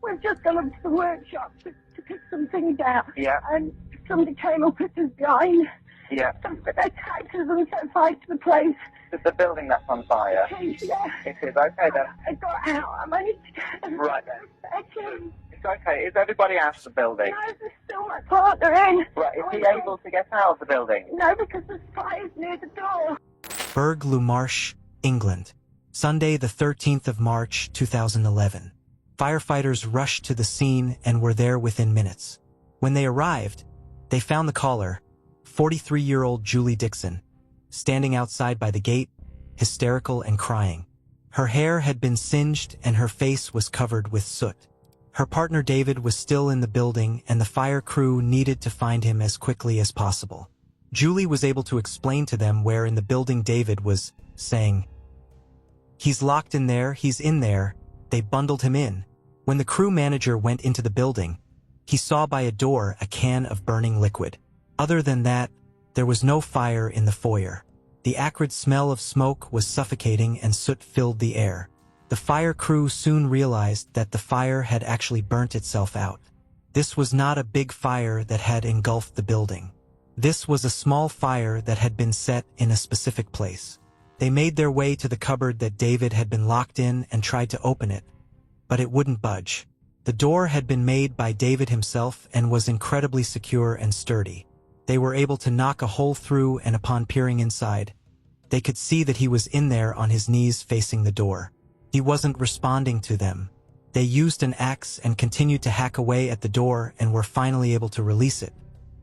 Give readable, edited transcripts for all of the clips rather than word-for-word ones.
we've just gone up to the workshop to pick some things out. Yeah. And somebody came up with us behind. Yeah. But they attacked us and set fire to the place. Is the building that's on fire? It is, yeah. It is, okay then. I got out. I managed to get Right then. Becky. It's okay. Is everybody out of the building? No, there's still my partner in. Right, is he able to get out of the building? No, because there's fires near the door. Burgh le Marsh, England. Sunday the 13th of March, 2011. Firefighters rushed to the scene and were there within minutes. When they arrived, they found the caller, 43-year-old Julie Dixon, standing outside by the gate, hysterical and crying. Her hair had been singed and her face was covered with soot. Her partner David was still in the building and the fire crew needed to find him as quickly as possible. Julie was able to explain to them where in the building David was, saying, "He's locked in there, he's in there." They bundled him in. When the crew manager went into the building, he saw by a door a can of burning liquid. Other than that, there was no fire in the foyer. The acrid smell of smoke was suffocating and soot filled the air. The fire crew soon realized that the fire had actually burnt itself out. This was not a big fire that had engulfed the building. This was a small fire that had been set in a specific place. They made their way to the cupboard that David had been locked in and tried to open it, but it wouldn't budge. The door had been made by David himself and was incredibly secure and sturdy. They were able to knock a hole through, and upon peering inside, they could see that he was in there on his knees facing the door. He wasn't responding to them. They used an axe and continued to hack away at the door and were finally able to release it.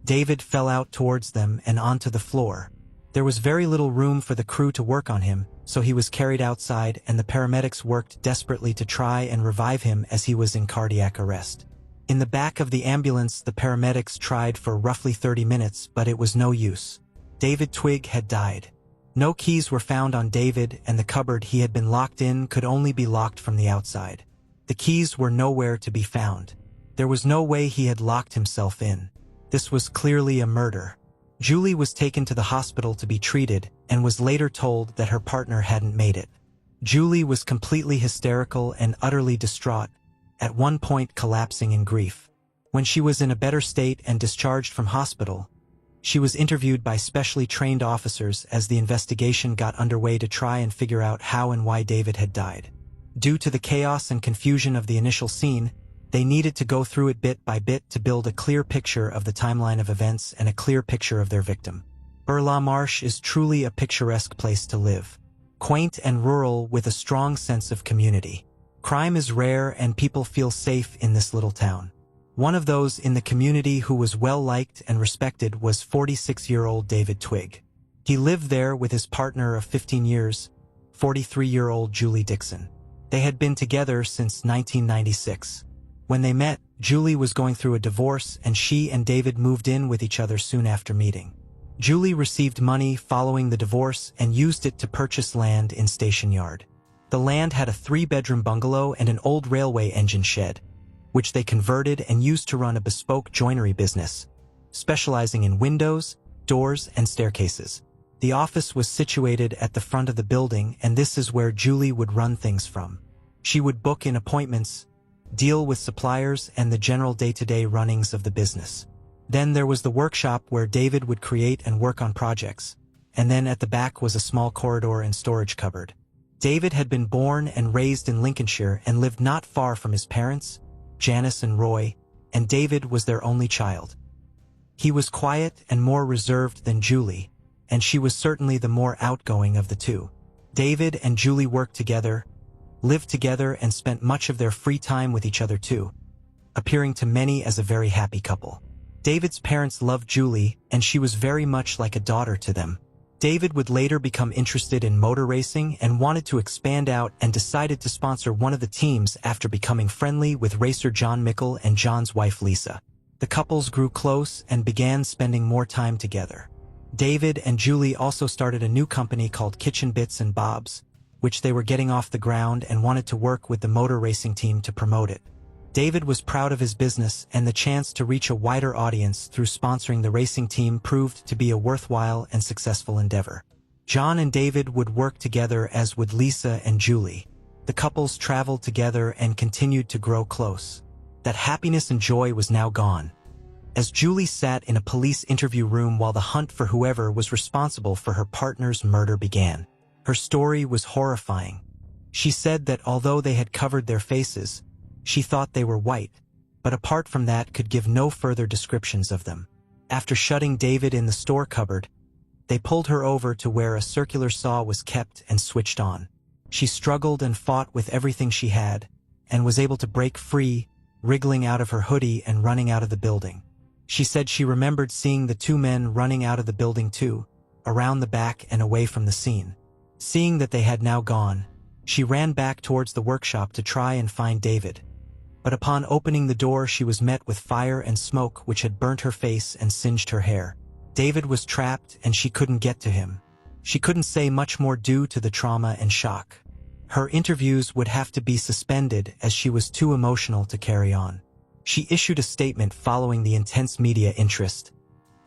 David fell out towards them and onto the floor. There was very little room for the crew to work on him, so he was carried outside and the paramedics worked desperately to try and revive him as he was in cardiac arrest. In the back of the ambulance, the paramedics tried for roughly 30 minutes, but it was no use. David Twigg had died. No keys were found on David, and the cupboard he had been locked in could only be locked from the outside. The keys were nowhere to be found. There was no way he had locked himself in. This was clearly a murder. Julie was taken to the hospital to be treated and was later told that her partner hadn't made it. Julie was completely hysterical and utterly distraught, at one point collapsing in grief. When she was in a better state and discharged from hospital, she was interviewed by specially trained officers as the investigation got underway to try and figure out how and why David had died. Due to the chaos and confusion of the initial scene, they needed to go through it bit by bit to build a clear picture of the timeline of events and a clear picture of their victim. Burgh le Marsh is truly a picturesque place to live. Quaint and rural with a strong sense of community. Crime is rare and people feel safe in this little town. One of those in the community who was well-liked and respected was 46-year-old David Twigg. He lived there with his partner of 15 years, 43-year-old Julie Dixon. They had been together since 1996. When they met, Julie was going through a divorce and she and David moved in with each other soon after meeting. Julie received money following the divorce and used it to purchase land in Station Yard. The land had a 3-bedroom bungalow and an old railway engine shed, which they converted and used to run a bespoke joinery business, specializing in windows, doors, and staircases. The office was situated at the front of the building, and this is where Julie would run things from. She would book in appointments, deal with suppliers, and the general day-to-day runnings of the business. Then there was the workshop where David would create and work on projects, and then at the back was a small corridor and storage cupboard. David had been born and raised in Lincolnshire and lived not far from his parents, Janice and Roy, and David was their only child. He was quiet and more reserved than Julie, and she was certainly the more outgoing of the two. David and Julie worked together, lived together, and spent much of their free time with each other too, appearing to many as a very happy couple. David's parents loved Julie, and she was very much like a daughter to them. David would later become interested in motor racing and wanted to expand out and decided to sponsor one of the teams after becoming friendly with racer John Mickle and John's wife Lisa. The couples grew close and began spending more time together. David and Julie also started a new company called Kitchen Bits and Bobs, which they were getting off the ground and wanted to work with the motor racing team to promote it. David was proud of his business, and the chance to reach a wider audience through sponsoring the racing team proved to be a worthwhile and successful endeavor. John and David would work together, as would Lisa and Julie. The couples traveled together and continued to grow close. That happiness and joy was now gone. As Julie sat in a police interview room while the hunt for whoever was responsible for her partner's murder began, her story was horrifying. She said that although they had covered their faces, she thought they were white, but apart from that could give no further descriptions of them. After shutting David in the store cupboard, they pulled her over to where a circular saw was kept and switched on. She struggled and fought with everything she had, and was able to break free, wriggling out of her hoodie and running out of the building. She said she remembered seeing the two men running out of the building too, around the back and away from the scene. Seeing that they had now gone, she ran back towards the workshop to try and find David. But upon opening the door she was met with fire and smoke which had burnt her face and singed her hair. David was trapped and she couldn't get to him. She couldn't say much more due to the trauma and shock. Her interviews would have to be suspended as she was too emotional to carry on. She issued a statement following the intense media interest.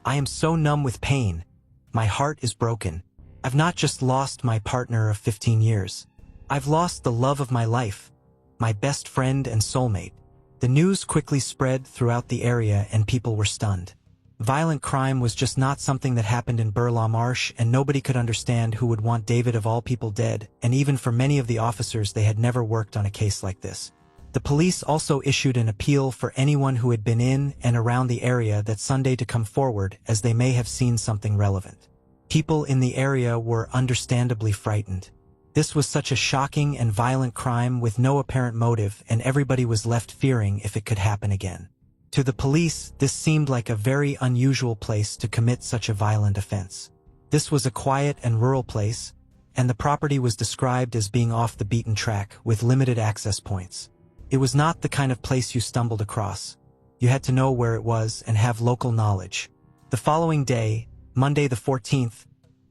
"I am so numb with pain. My heart is broken. I've not just lost my partner of 15 years. I've lost the love of my life, my best friend and soulmate." The news quickly spread throughout the area and people were stunned. Violent crime was just not something that happened in Burla Marsh, and nobody could understand who would want David of all people dead, and even for many of the officers they had never worked on a case like this. The police also issued an appeal for anyone who had been in and around the area that Sunday to come forward, as they may have seen something relevant. People in the area were understandably frightened. This was such a shocking and violent crime with no apparent motive, and everybody was left fearing if it could happen again. To the police, this seemed like a very unusual place to commit such a violent offense. This was a quiet and rural place, and the property was described as being off the beaten track with limited access points. It was not the kind of place you stumbled across. You had to know where it was and have local knowledge. The following day, Monday the 14th,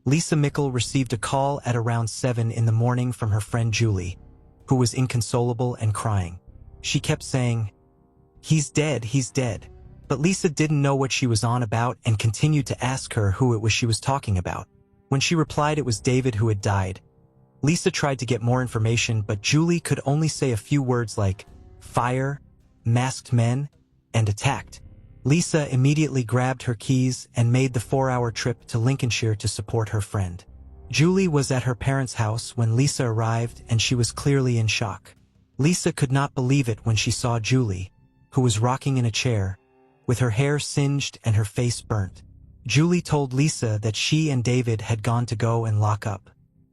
Lisa Mickle received a call at around 7 in the morning from her friend Julie, who was inconsolable and crying. She kept saying, he's dead. But Lisa didn't know what she was on about and continued to ask her who it was she was talking about. When she replied it was David who had died, Lisa tried to get more information, but Julie could only say a few words like fire, masked men, and attacked. Lisa immediately grabbed her keys and made the 4-hour trip to Lincolnshire to support her friend. Julie was at her parents' house when Lisa arrived, and she was clearly in shock. Lisa could not believe it when she saw Julie, who was rocking in a chair, with her hair singed and her face burnt. Julie told Lisa that she and David had gone to go and lock up.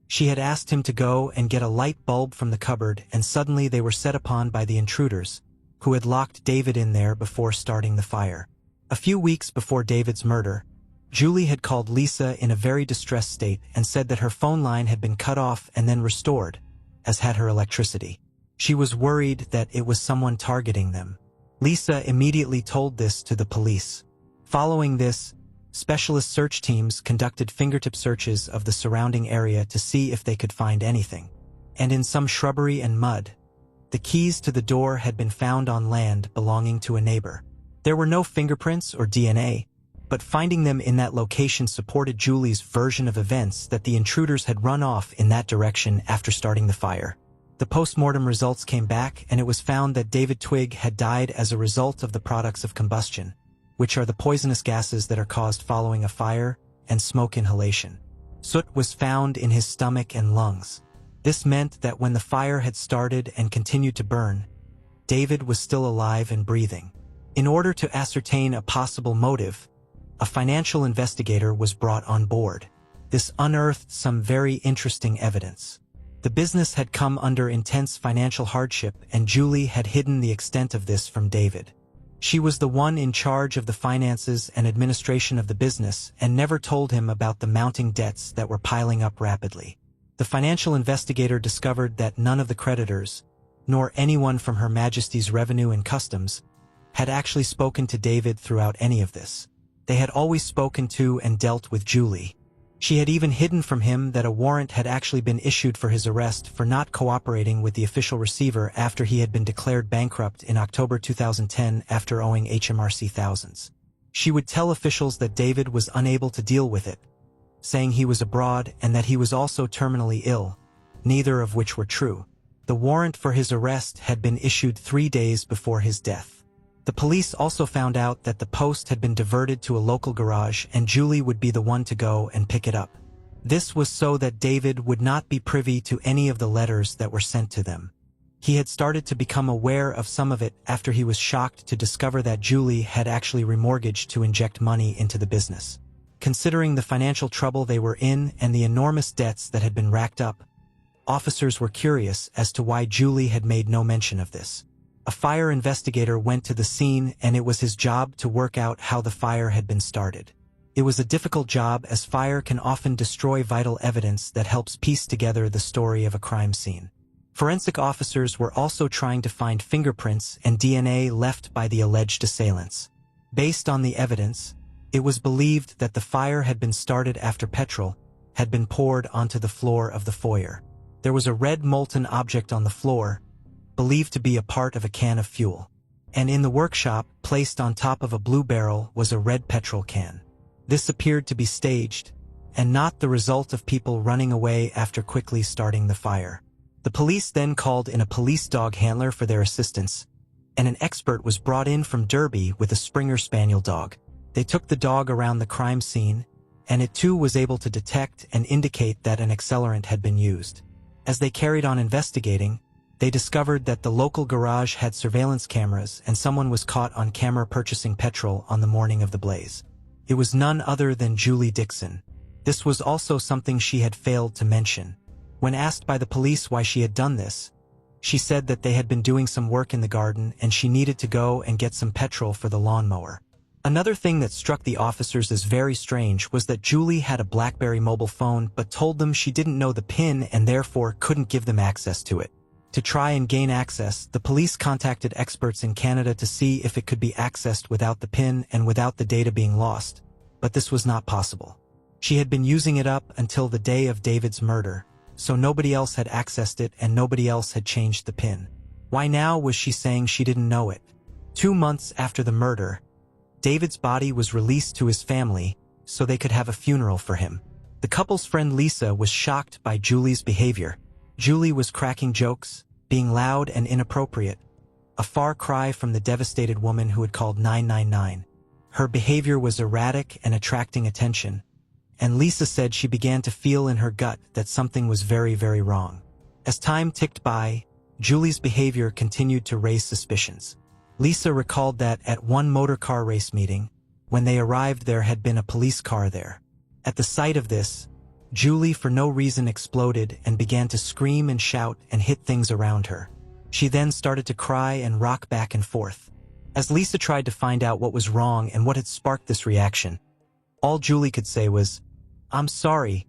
She had asked him to go and get a light bulb from the cupboard, and suddenly they were set upon by the intruders, who had locked David in there before starting the fire. A few weeks before David's murder, Julie had called Lisa in a very distressed state and said that her phone line had been cut off and then restored, as had her electricity. She was worried that it was someone targeting them. Lisa immediately told this to the police. Following this, specialist search teams conducted fingertip searches of the surrounding area to see if they could find anything. And in some shrubbery and mud, the keys to the door had been found on land belonging to a neighbor. There were no fingerprints or DNA, but finding them in that location supported Julie's version of events that the intruders had run off in that direction after starting the fire. The post-mortem results came back, and it was found that David Twigg had died as a result of the products of combustion, which are the poisonous gases that are caused following a fire, and smoke inhalation. Soot was found in his stomach and lungs. This meant that when the fire had started and continued to burn, David was still alive and breathing. In order to ascertain a possible motive, a financial investigator was brought on board. This unearthed some very interesting evidence. The business had come under intense financial hardship, and Julie had hidden the extent of this from David. She was the one in charge of the finances and administration of the business and never told him about the mounting debts that were piling up rapidly. The financial investigator discovered that none of the creditors, nor anyone from Her Majesty's Revenue and Customs, had actually spoken to David throughout any of this. They had always spoken to and dealt with Julie. She had even hidden from him that a warrant had actually been issued for his arrest for not cooperating with the official receiver after he had been declared bankrupt in October 2010 after owing HMRC thousands. She would tell officials that David was unable to deal with it, saying he was abroad and that he was also terminally ill, neither of which were true. The warrant for his arrest had been issued 3 days before his death. The police also found out that the post had been diverted to a local garage and Julie would be the one to go and pick it up. This was so that David would not be privy to any of the letters that were sent to them. He had started to become aware of some of it after he was shocked to discover that Julie had actually remortgaged to inject money into the business. Considering the financial trouble they were in and the enormous debts that had been racked up, officers were curious as to why Julie had made no mention of this. A fire investigator went to the scene and it was his job to work out how the fire had been started. It was a difficult job as fire can often destroy vital evidence that helps piece together the story of a crime scene. Forensic officers were also trying to find fingerprints and DNA left by the alleged assailants. Based on the evidence, it was believed that the fire had been started after petrol had been poured onto the floor of the foyer. There was a red molten object on the floor, believed to be a part of a can of fuel. And in the workshop, placed on top of a blue barrel, was a red petrol can. This appeared to be staged, and not the result of people running away after quickly starting the fire. The police then called in a police dog handler for their assistance, and an expert was brought in from Derby with a Springer Spaniel dog. They took the dog around the crime scene, and it too was able to detect and indicate that an accelerant had been used. As they carried on investigating, they discovered that the local garage had surveillance cameras and someone was caught on camera purchasing petrol on the morning of the blaze. It was none other than Julie Dixon. This was also something she had failed to mention. When asked by the police why she had done this, she said that they had been doing some work in the garden and she needed to go and get some petrol for the lawnmower. Another thing that struck the officers as very strange was that Julie had a BlackBerry mobile phone but told them she didn't know the PIN and therefore couldn't give them access to it. To try and gain access, the police contacted experts in Canada to see if it could be accessed without the PIN and without the data being lost, but this was not possible. She had been using it up until the day of David's murder, so nobody else had accessed it and nobody else had changed the PIN. Why now was she saying she didn't know it? 2 months after the murder, David's body was released to his family so they could have a funeral for him. The couple's friend Lisa was shocked by Julie's behavior. Julie was cracking jokes, being loud and inappropriate, a far cry from the devastated woman who had called 999. Her behavior was erratic and attracting attention, and Lisa said she began to feel in her gut that something was very, very wrong. As time ticked by, Julie's behavior continued to raise suspicions. Lisa recalled that at one motor car race meeting, when they arrived there had been a police car there. At the sight of this, Julie for no reason exploded and began to scream and shout and hit things around her. She then started to cry and rock back and forth. As Lisa tried to find out what was wrong and what had sparked this reaction, all Julie could say was, "I'm sorry.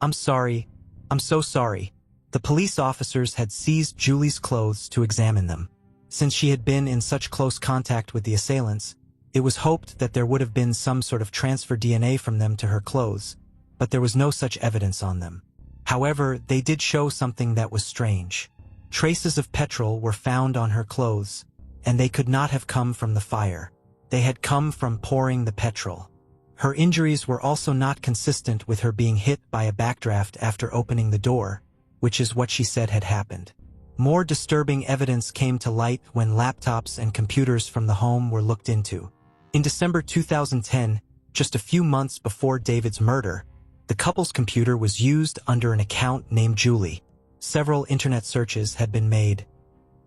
I'm sorry. I'm so sorry." The police officers had seized Julie's clothes to examine them. Since she had been in such close contact with the assailants, it was hoped that there would have been some sort of transfer DNA from them to her clothes, but there was no such evidence on them. However, they did show something that was strange. Traces of petrol were found on her clothes, and they could not have come from the fire. They had come from pouring the petrol. Her injuries were also not consistent with her being hit by a backdraft after opening the door, which is what she said had happened. More disturbing evidence came to light when laptops and computers from the home were looked into. In December 2010, just a few months before David's murder, the couple's computer was used under an account named Julie. Several internet searches had been made.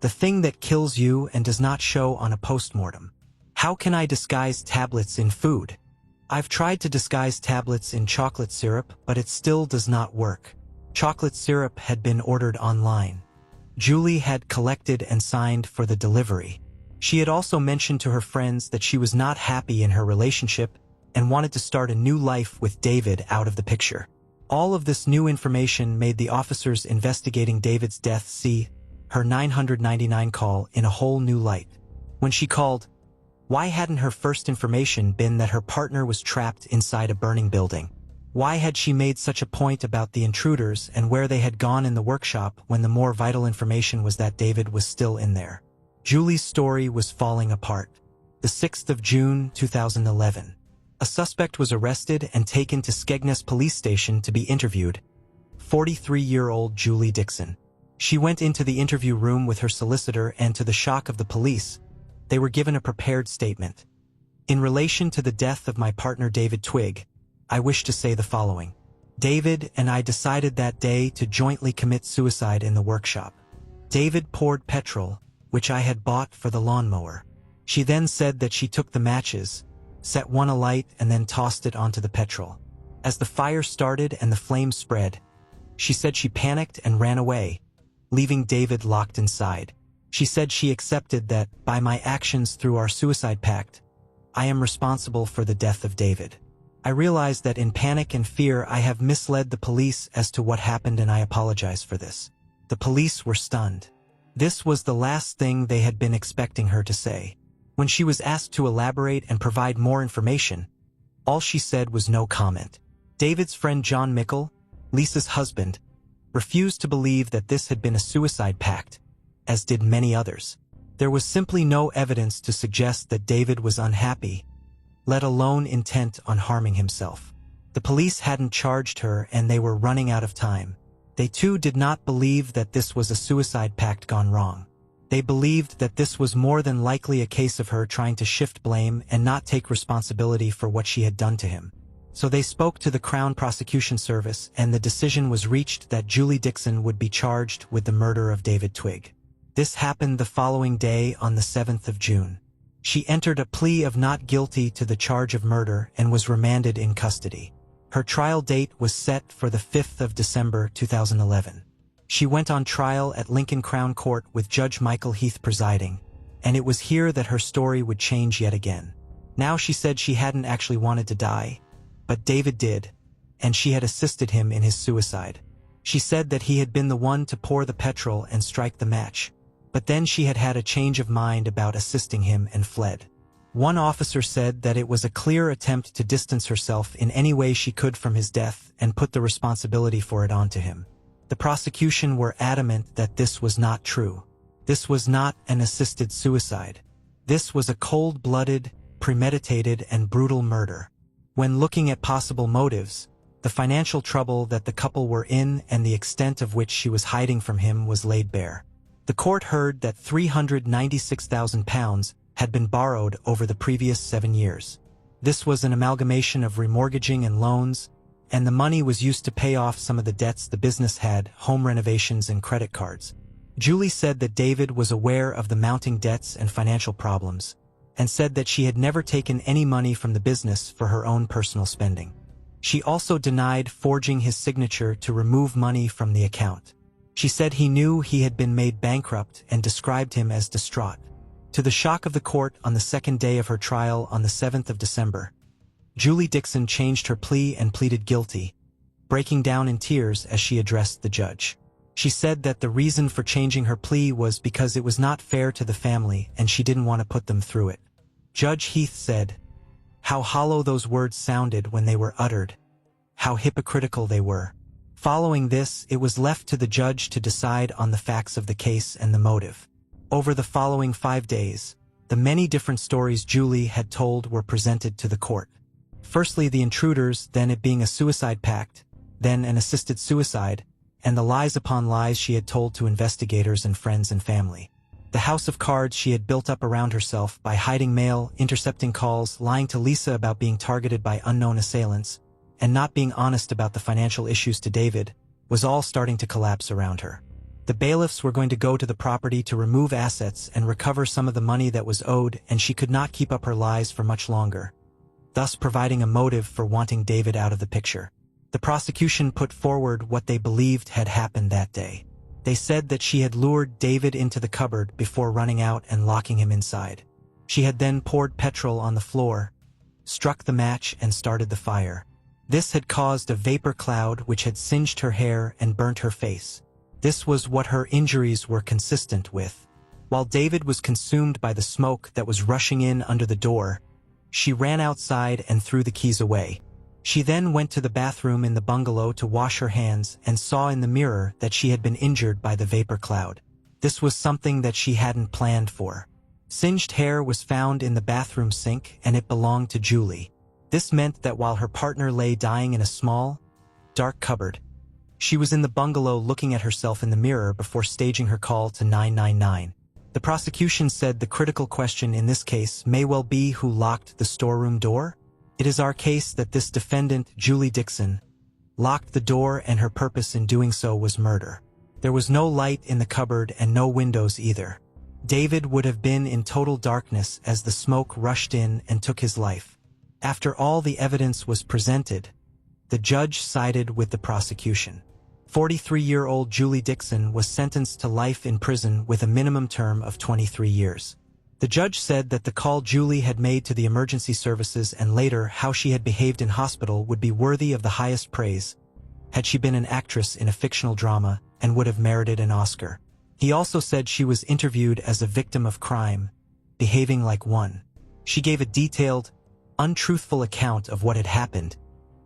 The thing that kills you and does not show on a postmortem. How can I disguise tablets in food? I've tried to disguise tablets in chocolate syrup, but it still does not work. Chocolate syrup had been ordered online. Julie had collected and signed for the delivery. She had also mentioned to her friends that she was not happy in her relationship and wanted to start a new life with David out of the picture. All of this new information made the officers investigating David's death see her 999 call in a whole new light. When she called, why hadn't her first information been that her partner was trapped inside a burning building? Why had she made such a point about the intruders and where they had gone in the workshop when the more vital information was that David was still in there? Julie's story was falling apart. The 6th of June, 2011. A suspect was arrested and taken to Skegness Police Station to be interviewed. 43-year-old Julie Dixon. She went into the interview room with her solicitor and, to the shock of the police, They were given a prepared statement. In relation to the death of my partner David Twigg, I wish to say the following. David and I decided that day to jointly commit suicide in the workshop. David poured petrol, which I had bought for the lawnmower. She then said that she took the matches, set one alight and then tossed it onto the petrol. As the fire started and the flames spread, she said she panicked and ran away, leaving David locked inside. She said she accepted that, by my actions through our suicide pact, I am responsible for the death of David. I realize that in panic and fear I have misled the police as to what happened and I apologize for this. The police were stunned. This was the last thing they had been expecting her to say. When she was asked to elaborate and provide more information, all she said was no comment. David's friend John Mickle, Lisa's husband, refused to believe that this had been a suicide pact, as did many others. There was simply no evidence to suggest that David was unhappy, let alone intent on harming himself. The police hadn't charged her and they were running out of time. They too did not believe that this was a suicide pact gone wrong. They believed that this was more than likely a case of her trying to shift blame and not take responsibility for what she had done to him. So they spoke to the Crown Prosecution Service and the decision was reached that Julie Dixon would be charged with the murder of David Twigg. This happened the following day on the 7th of June. She entered a plea of not guilty to the charge of murder and was remanded in custody. Her trial date was set for the 5th of December 2011. She went on trial at Lincoln Crown Court with Judge Michael Heath presiding, and it was here that her story would change yet again. Now she said she hadn't actually wanted to die, but David did, and she had assisted him in his suicide. She said that he had been the one to pour the petrol and strike the match, but then she had had a change of mind about assisting him and fled. One officer said that it was a clear attempt to distance herself in any way she could from his death and put the responsibility for it onto him. The prosecution were adamant that this was not true. This was not an assisted suicide. This was a cold-blooded, premeditated, and brutal murder. When looking at possible motives, the financial trouble that the couple were in and the extent of which she was hiding from him was laid bare. The court heard that £396,000 had been borrowed over the previous 7 years. This was an amalgamation of remortgaging and loans, and the money was used to pay off some of the debts the business had, home renovations and credit cards. Julie said that David was aware of the mounting debts and financial problems, and said that she had never taken any money from the business for her own personal spending. She also denied forging his signature to remove money from the account. She said he knew he had been made bankrupt and described him as distraught. To the shock of the court on the second day of her trial on the 7th of December, Julie Dixon changed her plea and pleaded guilty, breaking down in tears as she addressed the judge. She said that the reason for changing her plea was because it was not fair to the family and she didn't want to put them through it. Judge Heath said, "How hollow those words sounded when they were uttered. How hypocritical they were." Following this, it was left to the judge to decide on the facts of the case and the motive. Over the following 5 days, the many different stories Julie had told were presented to the court. Firstly, the intruders, then it being a suicide pact, then an assisted suicide, and the lies upon lies she had told to investigators and friends and family. The house of cards she had built up around herself by hiding mail, intercepting calls, lying to Lisa about being targeted by unknown assailants, and not being honest about the financial issues to David, was all starting to collapse around her. The bailiffs were going to go to the property to remove assets and recover some of the money that was owed, and she could not keep up her lies for much longer, thus providing a motive for wanting David out of the picture. The prosecution put forward what they believed had happened that day. They said that she had lured David into the cupboard before running out and locking him inside. She had then poured petrol on the floor, struck the match, and started the fire. This had caused a vapor cloud which had singed her hair and burnt her face. This was what her injuries were consistent with. While David was consumed by the smoke that was rushing in under the door, she ran outside and threw the keys away. She then went to the bathroom in the bungalow to wash her hands and saw in the mirror that she had been injured by the vapor cloud. This was something that she hadn't planned for. Singed hair was found in the bathroom sink and it belonged to Julie. This meant that while her partner lay dying in a small, dark cupboard, she was in the bungalow looking at herself in the mirror before staging her call to 999. The prosecution said the critical question in this case may well be who locked the storeroom door. It is our case that this defendant, Julie Dixon, locked the door, and her purpose in doing so was murder. There was no light in the cupboard and no windows either. David would have been in total darkness as the smoke rushed in and took his life. After all the evidence was presented, the judge sided with the prosecution. 43-year-old Julie Dixon was sentenced to life in prison with a minimum term of 23 years. The judge said that the call Julie had made to the emergency services and later how she had behaved in hospital would be worthy of the highest praise had she been an actress in a fictional drama and would have merited an Oscar. He also said she was interviewed as a victim of crime, behaving like one. She gave a detailed, untruthful account of what had happened,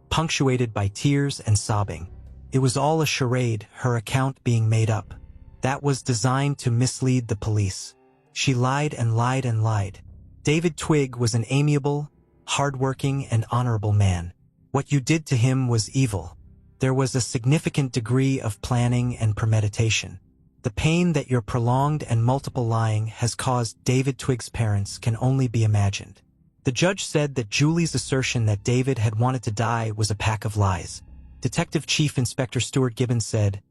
punctuated by tears and sobbing. It was all a charade, her account being made up. That was designed to mislead the police. She lied and lied and lied. David Twigg was an amiable, hardworking, and honorable man. What you did to him was evil. There was a significant degree of planning and premeditation. The pain that your prolonged and multiple lying has caused David Twigg's parents can only be imagined. The judge said that Julie's assertion that David had wanted to die was a pack of lies. Detective Chief Inspector Stuart Gibbons said,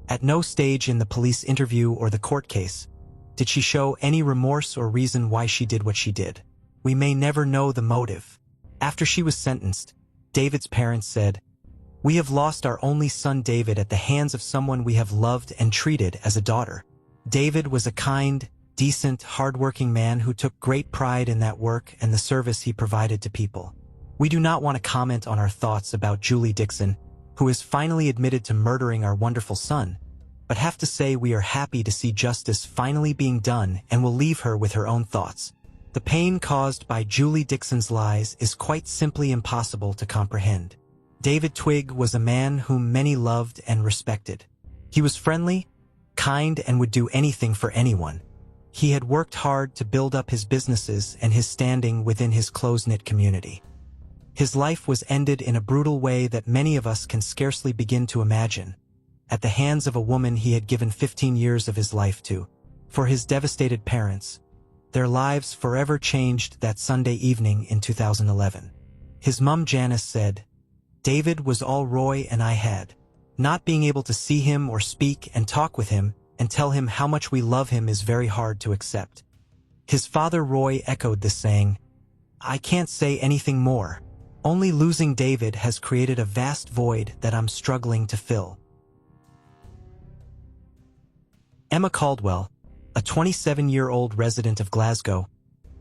"At no stage in the police interview or the court case did she show any remorse or reason why she did what she did. We may never know the motive." After she was sentenced, David's parents said, "We have lost our only son David at the hands of someone we have loved and treated as a daughter." David was a kind, decent, hardworking man who took great pride in that work and the service he provided to people. We do not want to comment on our thoughts about Julie Dixon, who is finally admitted to murdering our wonderful son, but have to say we are happy to see justice finally being done and will leave her with her own thoughts. The pain caused by Julie Dixon's lies is quite simply impossible to comprehend. David Twigg was a man whom many loved and respected. He was friendly, kind, and would do anything for anyone. He had worked hard to build up his businesses and his standing within his close-knit community. His life was ended in a brutal way that many of us can scarcely begin to imagine, at the hands of a woman he had given 15 years of his life to. For his devastated parents, their lives forever changed that Sunday evening in 2011. His mum Janice said, "David was all Roy and I had. Not being able to see him or speak and talk with him and tell him how much we love him is very hard to accept." His father Roy echoed this, saying, "I can't say anything more. Only losing David has created a vast void that I'm struggling to fill." Emma Caldwell, a 27-year-old resident of Glasgow,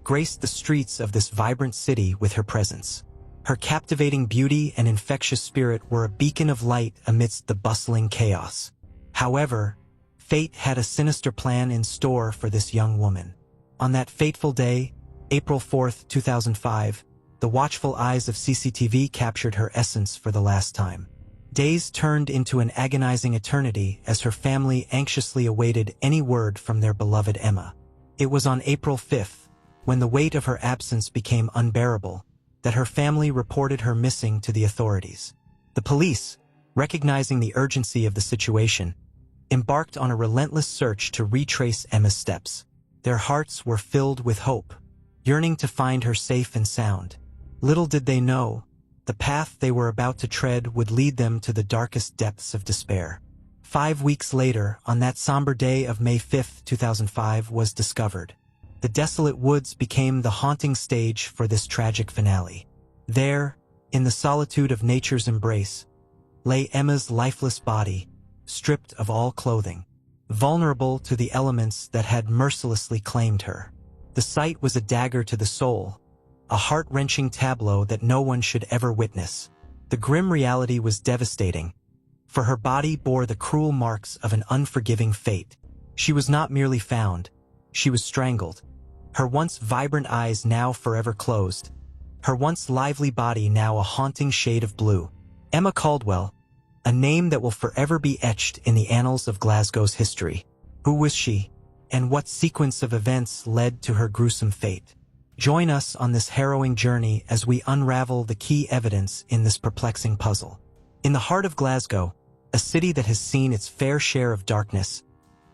graced the streets of this vibrant city with her presence. Her captivating beauty and infectious spirit were a beacon of light amidst the bustling chaos. However, fate had a sinister plan in store for this young woman. On that fateful day, April 4th, 2005, the watchful eyes of CCTV captured her essence for the last time. Days turned into an agonizing eternity as her family anxiously awaited any word from their beloved Emma. It was on April 5th, when the weight of her absence became unbearable, that her family reported her missing to the authorities. The police, recognizing the urgency of the situation, embarked on a relentless search to retrace Emma's steps. Their hearts were filled with hope, yearning to find her safe and sound. Little did they know, the path they were about to tread would lead them to the darkest depths of despair. 5 weeks later, on that somber day of May 5, 2005, was discovered. The desolate woods became the haunting stage for this tragic finale. There, in the solitude of nature's embrace, lay Emma's lifeless body, stripped of all clothing, vulnerable to the elements that had mercilessly claimed her. The sight was a dagger to the soul, a heart-wrenching tableau that no one should ever witness. The grim reality was devastating, for her body bore the cruel marks of an unforgiving fate. She was not merely found, she was strangled. Her once vibrant eyes now forever closed, her once lively body now a haunting shade of blue. Emma Caldwell, a name that will forever be etched in the annals of Glasgow's history. Who was she, and what sequence of events led to her gruesome fate? Join us on this harrowing journey as we unravel the key evidence in this perplexing puzzle. In the heart of Glasgow, a city that has seen its fair share of darkness,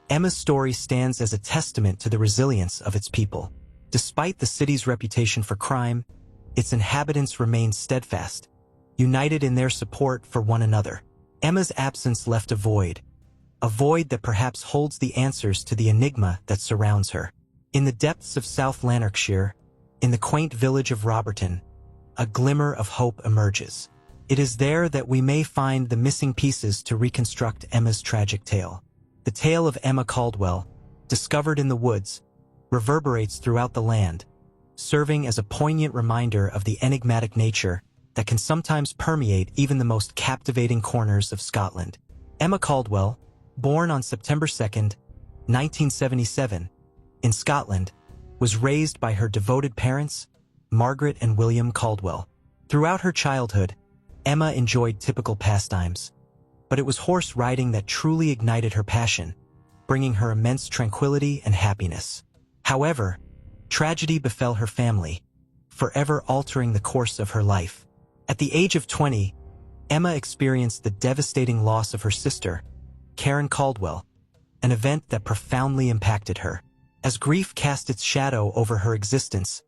Emma's story stands as a testament to the resilience of its people. Despite the city's reputation for crime, its inhabitants remained steadfast, united in their support for one another. Emma's absence left a void that perhaps holds the answers to the enigma that surrounds her. In the depths of South Lanarkshire, in the quaint village of Roberton, a glimmer of hope emerges. It is there that we may find the missing pieces to reconstruct Emma's tragic tale. The tale of Emma Caldwell, discovered in the woods, reverberates throughout the land, serving as a poignant reminder of the enigmatic nature that can sometimes permeate even the most captivating corners of Scotland. Emma Caldwell, born on September 2, 1977, in Scotland, was raised by her devoted parents, Margaret and William Caldwell. Throughout her childhood, Emma enjoyed typical pastimes, but it was horse riding that truly ignited her passion, bringing her immense tranquility and happiness. However, tragedy befell her family, forever altering the course of her life. At the age of 20, Emma experienced the devastating loss of her sister, Karen Caldwell, an event that profoundly impacted her. As grief cast its shadow over her existence,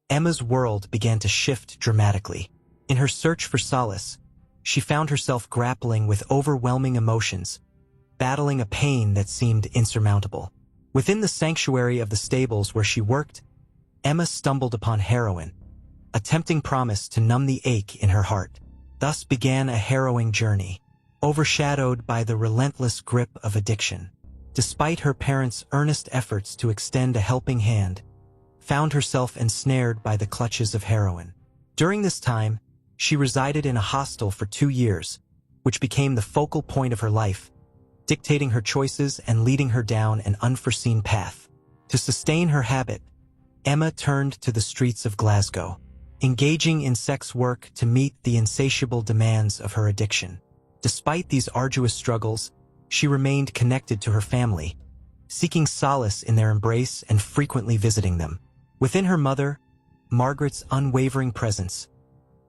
Emma's world began to shift dramatically. In her search for solace, she found herself grappling with overwhelming emotions, battling a pain that seemed insurmountable. Within the sanctuary of the stables where she worked, Emma stumbled upon heroin, a tempting promise to numb the ache in her heart. Thus began a harrowing journey, overshadowed by the relentless grip of addiction. Despite her parents' earnest efforts to extend a helping hand, found herself ensnared by the clutches of heroin. During this time, she resided in a hostel for 2 years, which became the focal point of her life, dictating her choices and leading her down an unforeseen path. To sustain her habit, Emma turned to the streets of Glasgow, engaging in sex work to meet the insatiable demands of her addiction. Despite these arduous struggles, she remained connected to her family, seeking solace in their embrace and frequently visiting them. Within her mother, Margaret's unwavering presence,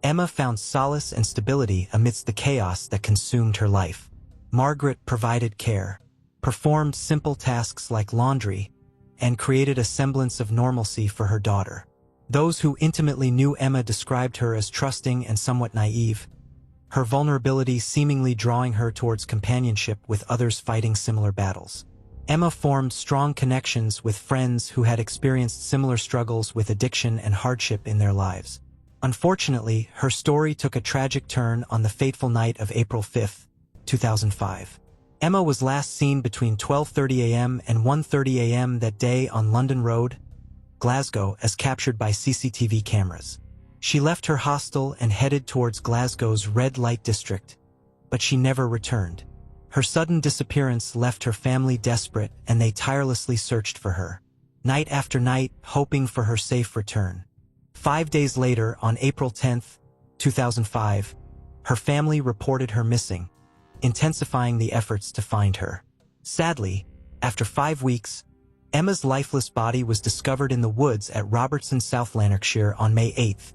Emma found solace and stability amidst the chaos that consumed her life. Margaret provided care, performed simple tasks like laundry, and created a semblance of normalcy for her daughter. Those who intimately knew Emma described her as trusting and somewhat naive, her vulnerability seemingly drawing her towards companionship with others fighting similar battles. Emma formed strong connections with friends who had experienced similar struggles with addiction and hardship in their lives. Unfortunately, her story took a tragic turn on the fateful night of April 5, 2005. Emma was last seen between 12:30 a.m. and 1:30 a.m. that day on London Road, Glasgow, as captured by CCTV cameras. She left her hostel and headed towards Glasgow's red light district, but she never returned. Her sudden disappearance left her family desperate, and they tirelessly searched for her, night after night, hoping for her safe return. 5 days later, on April 10, 2005, her family reported her missing, intensifying the efforts to find her. Sadly, after 5 weeks, Emma's lifeless body was discovered in the woods at Robertson, South Lanarkshire on May 8,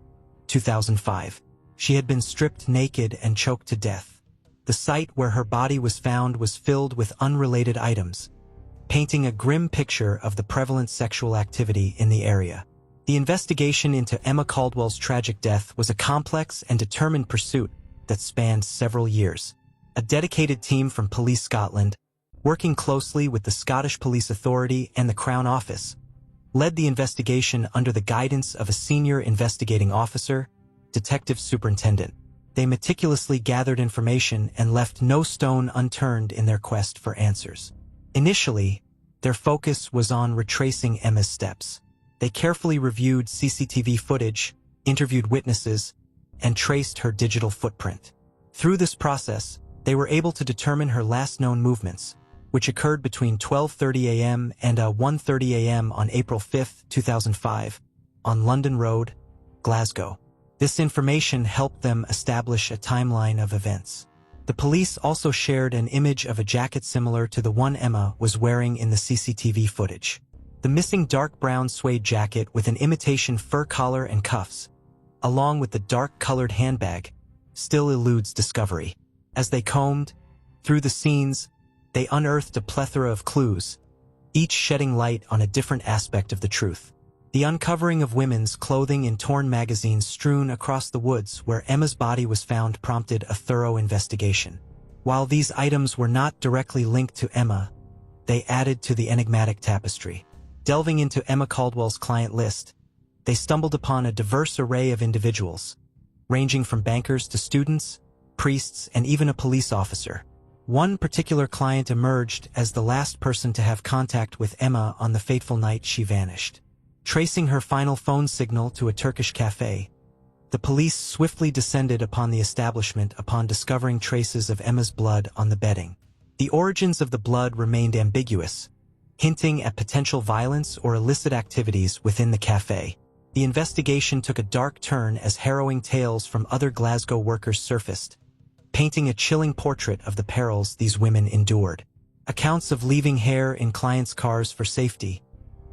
2005. She had been stripped naked and choked to death. The site where her body was found was filled with unrelated items, painting a grim picture of the prevalent sexual activity in the area. The investigation into Emma Caldwell's tragic death was a complex and determined pursuit that spanned several years. A dedicated team from Police Scotland, working closely with the Scottish Police Authority and the Crown Office, led the investigation under the guidance of a senior investigating officer, Detective Superintendent. They meticulously gathered information and left no stone unturned in their quest for answers. Initially, their focus was on retracing Emma's steps. They carefully reviewed CCTV footage, interviewed witnesses, and traced her digital footprint. Through this process, they were able to determine her last known movements, which occurred between 12:30 a.m. and 1:30 a.m. on April 5, 2005, on London Road, Glasgow. This information helped them establish a timeline of events. The police also shared an image of a jacket similar to the one Emma was wearing in the CCTV footage. The missing dark brown suede jacket with an imitation fur collar and cuffs, along with the dark-colored handbag, still eludes discovery. As they combed through the scenes, they unearthed a plethora of clues, each shedding light on a different aspect of the truth. The uncovering of women's clothing in torn magazines strewn across the woods where Emma's body was found prompted a thorough investigation. While these items were not directly linked to Emma, they added to the enigmatic tapestry. Delving into Emma Caldwell's client list, they stumbled upon a diverse array of individuals, ranging from bankers to students, priests, and even a police officer. One particular client emerged as the last person to have contact with Emma on the fateful night she vanished. Tracing her final phone signal to a Turkish cafe, the police swiftly descended upon the establishment upon discovering traces of Emma's blood on the bedding. The origins of the blood remained ambiguous, hinting at potential violence or illicit activities within the cafe. The investigation took a dark turn as harrowing tales from other Glasgow workers surfaced, painting a chilling portrait of the perils these women endured. Accounts of leaving hair in clients' cars for safety,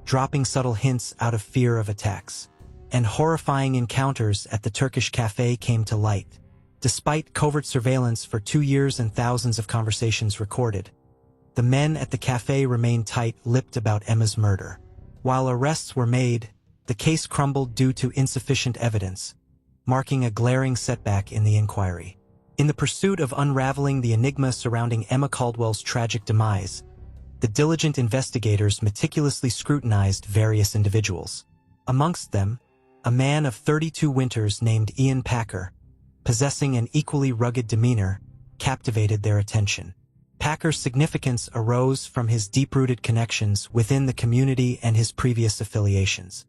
dropping subtle hints out of fear of attacks, and horrifying encounters at the Turkish cafe came to light. Despite covert surveillance for 2 years and thousands of conversations recorded, the men at the cafe remained tight-lipped about Emma's murder. While arrests were made, the case crumbled due to insufficient evidence, marking a glaring setback in the inquiry. In the pursuit of unraveling the enigma surrounding Emma Caldwell's tragic demise, the diligent investigators meticulously scrutinized various individuals. Amongst them, a man of 32 winters named Ian Packer, possessing an equally rugged demeanor, captivated their attention. Packer's significance arose from his deep-rooted connections within the community and his previous affiliations.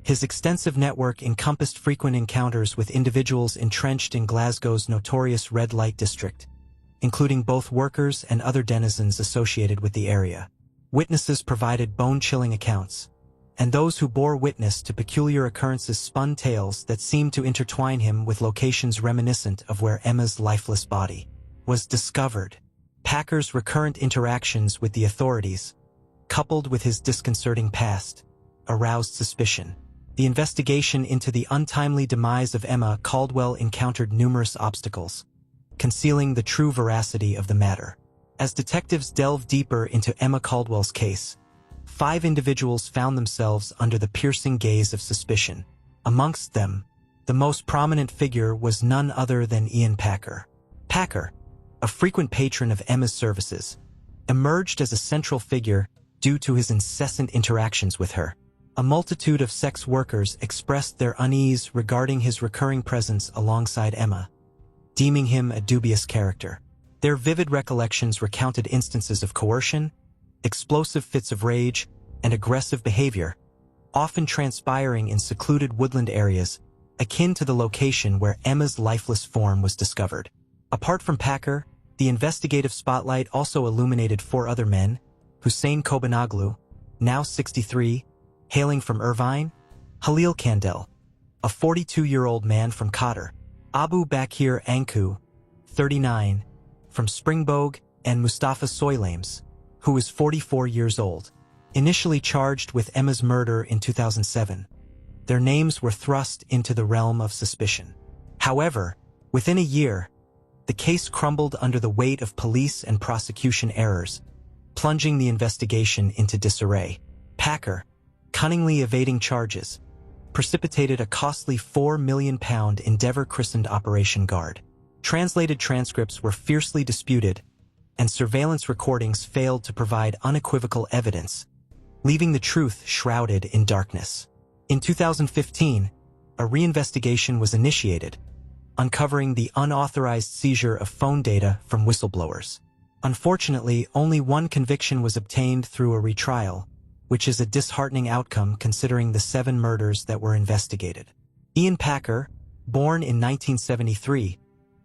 His extensive network encompassed frequent encounters with individuals entrenched in Glasgow's notorious red light district, including both workers and other denizens associated with the area. Witnesses provided bone-chilling accounts, and those who bore witness to peculiar occurrences spun tales that seemed to intertwine him with locations reminiscent of where Emma's lifeless body was discovered. Packer's recurrent interactions with the authorities, coupled with his disconcerting past, aroused suspicion. The investigation into the untimely demise of Emma Caldwell encountered numerous obstacles, concealing the true veracity of the matter. As detectives delved deeper into Emma Caldwell's case, 5 individuals found themselves under the piercing gaze of suspicion. Amongst them, the most prominent figure was none other than Ian Packer. Packer, a frequent patron of Emma's services, emerged as a central figure due to his incessant interactions with her. A multitude of sex workers expressed their unease regarding his recurring presence alongside Emma, deeming him a dubious character. Their vivid recollections recounted instances of coercion, explosive fits of rage, and aggressive behavior, often transpiring in secluded woodland areas akin to the location where Emma's lifeless form was discovered. Apart from Packer, the investigative spotlight also illuminated 4 other men: Hussein Kobanoglu, now 63, hailing from Irvine; Halil Kandel, a 42-year-old man from Qatar; Abu Bakir Anku, 39, from Springbogue; and Mustafa Soylames, who was 44 years old. Initially charged with Emma's murder in 2007, their names were thrust into the realm of suspicion. However, within a year, the case crumbled under the weight of police and prosecution errors, plunging the investigation into disarray. Packer, cunningly evading charges, precipitated a costly £4 million endeavor christened Operation Guard. Translated transcripts were fiercely disputed, and surveillance recordings failed to provide unequivocal evidence, leaving the truth shrouded in darkness. In 2015, a reinvestigation was initiated, uncovering the unauthorized seizure of phone data from whistleblowers. Unfortunately, only one conviction was obtained through a retrial, which is a disheartening outcome considering the 7 murders that were investigated. Ian Packer, born in 1973,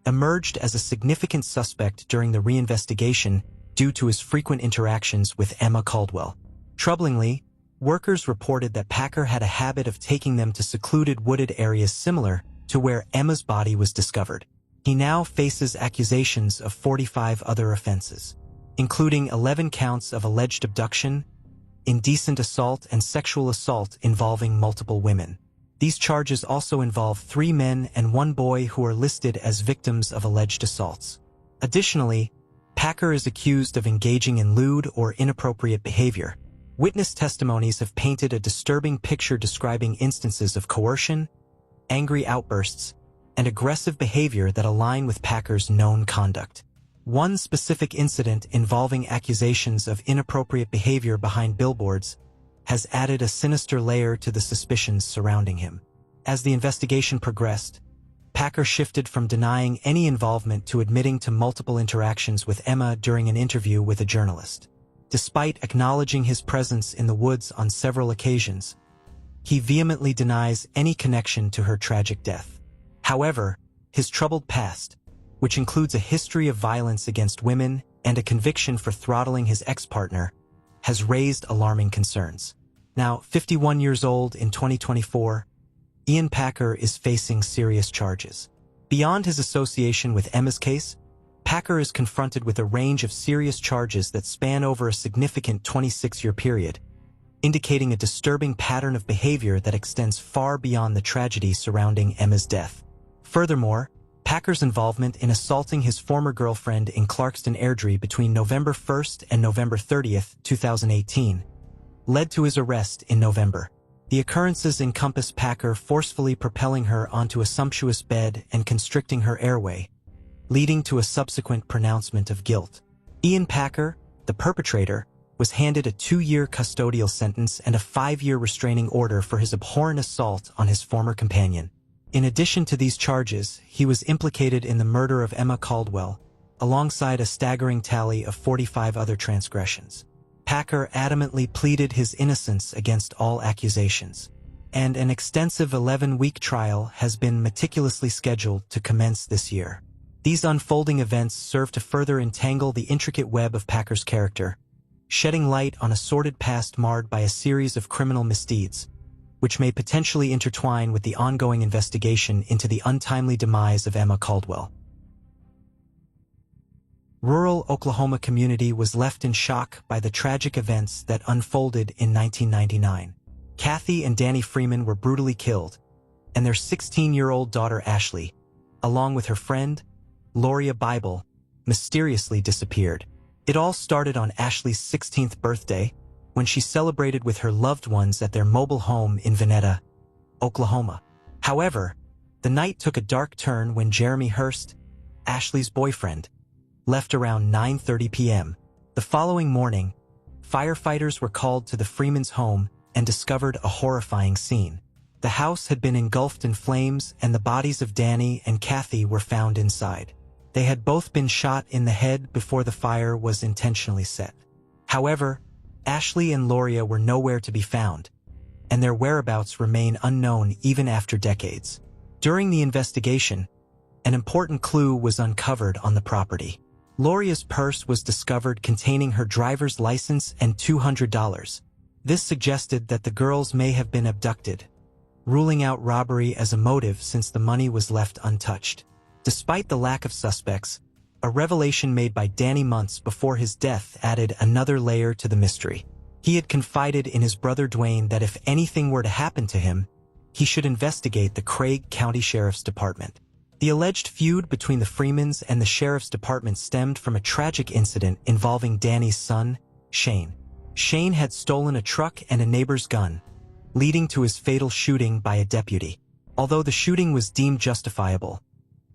emerged as a significant suspect during the reinvestigation due to his frequent interactions with Emma Caldwell. Troublingly, workers reported that Packer had a habit of taking them to secluded wooded areas similar to where Emma's body was discovered. He now faces accusations of 45 other offenses, including 11 counts of alleged abduction, indecent assault, and sexual assault involving multiple women. These charges also involve 3 men and 1 boy who are listed as victims of alleged assaults. Additionally, Packer is accused of engaging in lewd or inappropriate behavior, Witness testimonies have painted a disturbing picture describing instances of coercion, angry outbursts, and aggressive behavior that align with Packer's known conduct. One specific incident involving accusations of inappropriate behavior behind billboards has added a sinister layer to the suspicions surrounding him. As the investigation progressed, Packer shifted from denying any involvement to admitting to multiple interactions with Emma during an interview with a journalist. Despite acknowledging his presence in the woods on several occasions, he vehemently denies any connection to her tragic death. However, his troubled past, which includes a history of violence against women and a conviction for throttling his ex-partner, has raised alarming concerns. Now, 51 years old in 2024, Ian Packer is facing serious charges. Beyond his association with Emma's case, Packer is confronted with a range of serious charges that span over a significant 26-year period, indicating a disturbing pattern of behavior that extends far beyond the tragedy surrounding Emma's death. Furthermore, Packer's involvement in assaulting his former girlfriend in Clarkston Airdrie between November 1st and November 30th, 2018, led to his arrest in November. The occurrences encompass Packer forcefully propelling her onto a sumptuous bed and constricting her airway, leading to a subsequent pronouncement of guilt. Ian Packer, the perpetrator, was handed a 2-year custodial sentence and a 5-year restraining order for his abhorrent assault on his former companion. In addition to these charges, he was implicated in the murder of Emma Caldwell, alongside a staggering tally of 45 other transgressions. Packer adamantly pleaded his innocence against all accusations, and an extensive 11-week trial has been meticulously scheduled to commence this year. These unfolding events serve to further entangle the intricate web of Packer's character, shedding light on a sordid past marred by a series of criminal misdeeds, which may potentially intertwine with the ongoing investigation into the untimely demise of Emma Caldwell. Rural Oklahoma community was left in shock by the tragic events that unfolded in 1999. Kathy and Danny Freeman were brutally killed, and their 16-year-old daughter Ashley, along with her friend, Loria Bible, mysteriously disappeared. It all started on Ashley's 16th birthday, when she celebrated with her loved ones at their mobile home in Veneta, Oklahoma. However, the night took a dark turn when Jeremy Hurst, Ashley's boyfriend, left around 9:30 p.m. The following morning, firefighters were called to the Freemans' home and discovered a horrifying scene. The house had been engulfed in flames and the bodies of Danny and Kathy were found inside. They had both been shot in the head before the fire was intentionally set. However, Ashley and Loria were nowhere to be found, and their whereabouts remain unknown even after decades. During the investigation, an important clue was uncovered on the property. Loria's purse was discovered containing her driver's license and $200. This suggested that the girls may have been abducted, ruling out robbery as a motive since the money was left untouched. Despite the lack of suspects, a revelation made by Danny months before his death added another layer to the mystery. He had confided in his brother Dwayne that if anything were to happen to him, he should investigate the Craig County Sheriff's Department. The alleged feud between the Freemans and the Sheriff's Department stemmed from a tragic incident involving Danny's son, Shane. Shane had stolen a truck and a neighbor's gun, leading to his fatal shooting by a deputy. Although the shooting was deemed justifiable,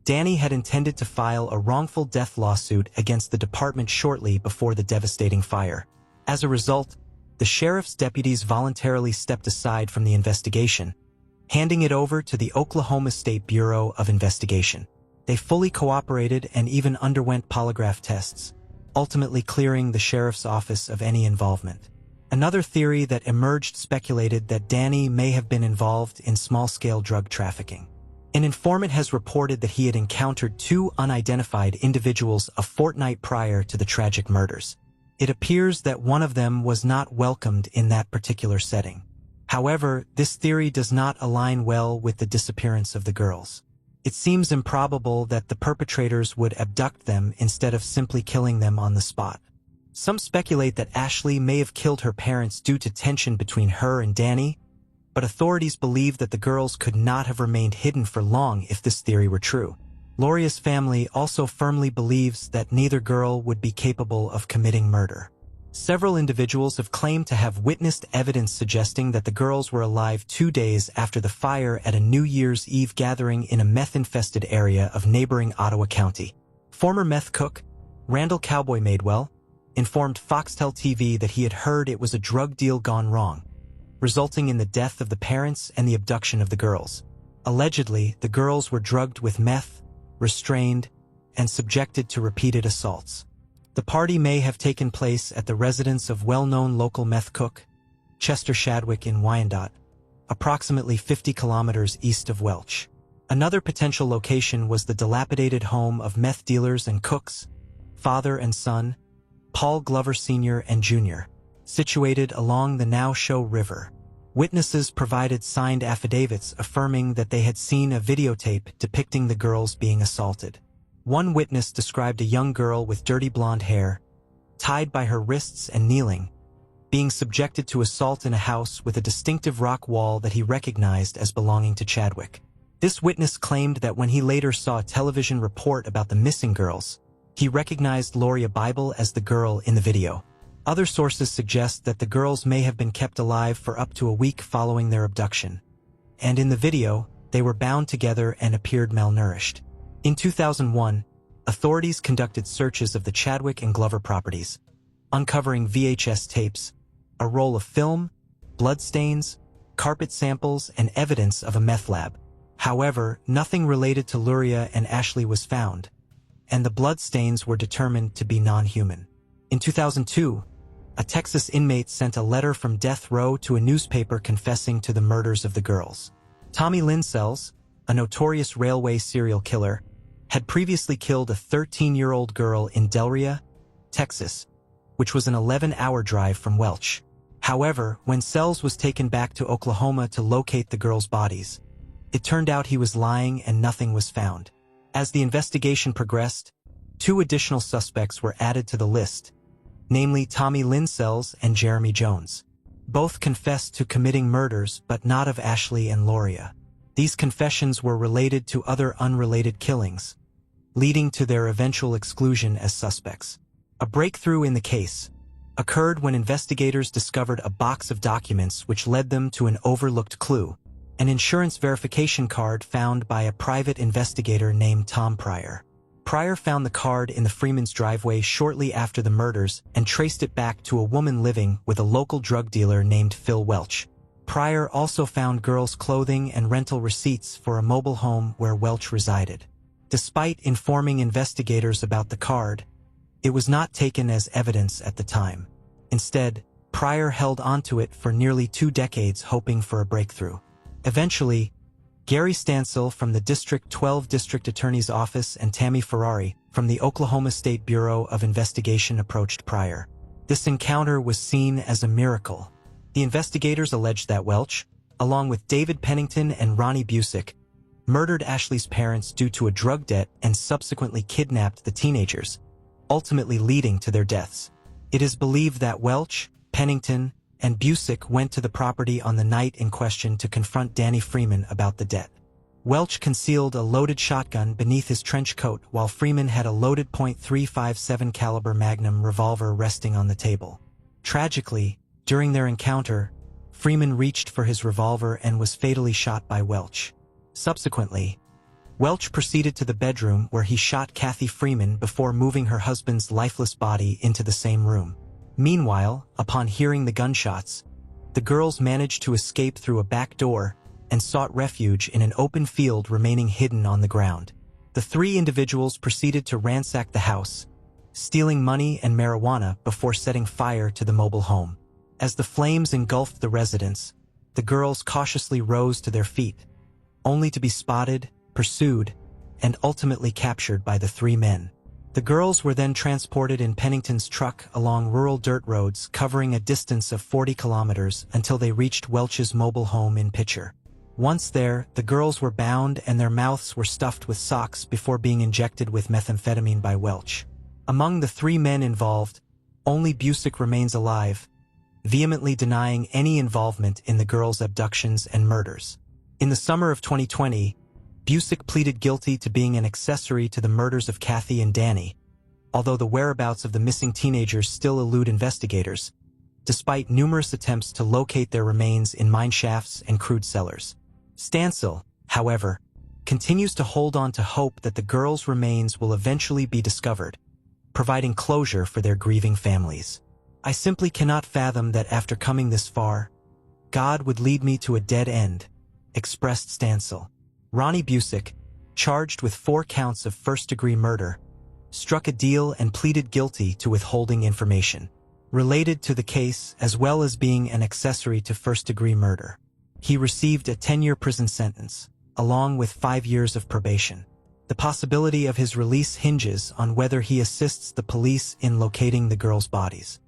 Danny had intended to file a wrongful death lawsuit against the department shortly before the devastating fire. As a result, the sheriff's deputies voluntarily stepped aside from the investigation, handing it over to the Oklahoma State Bureau of Investigation. They fully cooperated and even underwent polygraph tests, ultimately clearing the sheriff's office of any involvement. Another theory that emerged speculated that Danny may have been involved in small-scale drug trafficking. An informant has reported that he had encountered 2 unidentified individuals a fortnight prior to the tragic murders. It appears that one of them was not welcomed in that particular setting. However, this theory does not align well with the disappearance of the girls. It seems improbable that the perpetrators would abduct them instead of simply killing them on the spot. Some speculate that Ashley may have killed her parents due to tension between her and Danny, but authorities believe that the girls could not have remained hidden for long if this theory were true. Loria's family also firmly believes that neither girl would be capable of committing murder. Several individuals have claimed to have witnessed evidence suggesting that the girls were alive 2 days after the fire at a New Year's Eve gathering in a meth-infested area of neighboring Ottawa County. Former meth cook, Randall Cowboy Madewell, informed Foxtel TV that he had heard it was a drug deal gone wrong, resulting in the death of the parents and the abduction of the girls. Allegedly, the girls were drugged with meth, restrained, and subjected to repeated assaults. The party may have taken place at the residence of well-known local meth cook, Chester Shadwick in Wyandotte, approximately 50 kilometers east of Welch. Another potential location was the dilapidated home of meth dealers and cooks, father and son, Paul Glover Sr. and Jr., situated along the Now Show River. Witnesses provided signed affidavits affirming that they had seen a videotape depicting the girls being assaulted. One witness described a young girl with dirty blonde hair, tied by her wrists and kneeling, being subjected to assault in a house with a distinctive rock wall that he recognized as belonging to Chadwick. This witness claimed that when he later saw a television report about the missing girls, he recognized Loria Bible as the girl in the video. Other sources suggest that the girls may have been kept alive for up to a week following their abduction, and in the video, they were bound together and appeared malnourished. In 2001, authorities conducted searches of the Chadwick and Glover properties, uncovering VHS tapes, a roll of film, bloodstains, carpet samples, and evidence of a meth lab. However, nothing related to Luria and Ashley was found, and the bloodstains were determined to be non-human. In 2002, a Texas inmate sent a letter from death row to a newspaper confessing to the murders of the girls. Tommy Linsells, a notorious railway serial killer, had previously killed a 13-year-old girl in Delria, Texas, which was an 11-hour drive from Welch. However, when Sells was taken back to Oklahoma to locate the girls' bodies, it turned out he was lying and nothing was found. As the investigation progressed, 2 additional suspects were added to the list, namely Tommy Linsells and Jeremy Jones. Both confessed to committing murders but not of Ashley and Loria. These confessions were related to other unrelated killings, leading to their eventual exclusion as suspects. A breakthrough in the case occurred when investigators discovered a box of documents which led them to an overlooked clue, an insurance verification card found by a private investigator named Tom Pryor. Pryor found the card in the Freeman's driveway shortly after the murders and traced it back to a woman living with a local drug dealer named Phil Welch. Pryor also found girls' clothing and rental receipts for a mobile home where Welch resided. Despite informing investigators about the card, it was not taken as evidence at the time. Instead, Pryor held onto it for nearly 2 decades hoping for a breakthrough. Eventually, Gary Stansel from the District 12 District Attorney's Office and Tammy Ferrari from the Oklahoma State Bureau of Investigation approached Pryor. This encounter was seen as a miracle. The investigators alleged that Welch, along with David Pennington and Ronnie Busick, murdered Ashley's parents due to a drug debt and subsequently kidnapped the teenagers, ultimately leading to their deaths. It is believed that Welch, Pennington, and Busick went to the property on the night in question to confront Danny Freeman about the debt. Welch concealed a loaded shotgun beneath his trench coat while Freeman had a loaded .357 caliber Magnum revolver resting on the table. Tragically, during their encounter, Freeman reached for his revolver and was fatally shot by Welch. Subsequently, Welch proceeded to the bedroom where he shot Kathy Freeman before moving her husband's lifeless body into the same room. Meanwhile, upon hearing the gunshots, the girls managed to escape through a back door and sought refuge in an open field remaining hidden on the ground. The 3 individuals proceeded to ransack the house, stealing money and marijuana before setting fire to the mobile home. As the flames engulfed the residence, the girls cautiously rose to their feet, only to be spotted, pursued, and ultimately captured by the 3 men. The girls were then transported in Pennington's truck along rural dirt roads covering a distance of 40 kilometers until they reached Welch's mobile home in Pitcher. Once there, the girls were bound and their mouths were stuffed with socks before being injected with methamphetamine by Welch. Among the 3 men involved, only Busick remains alive, vehemently denying any involvement in the girls' abductions and murders. In the summer of 2020, Busick pleaded guilty to being an accessory to the murders of Kathy and Danny, although the whereabouts of the missing teenagers still elude investigators, despite numerous attempts to locate their remains in mine shafts and crude cellars. Stansel, however, continues to hold on to hope that the girls' remains will eventually be discovered, providing closure for their grieving families. I simply cannot fathom that after coming this far, God would lead me to a dead end, expressed Stansel. Ronnie Busick, charged with 4 counts of first-degree murder, struck a deal and pleaded guilty to withholding information related to the case as well as being an accessory to first-degree murder. He received a 10-year prison sentence, along with 5 years of probation. The possibility of his release hinges on whether he assists the police in locating the girls' bodies.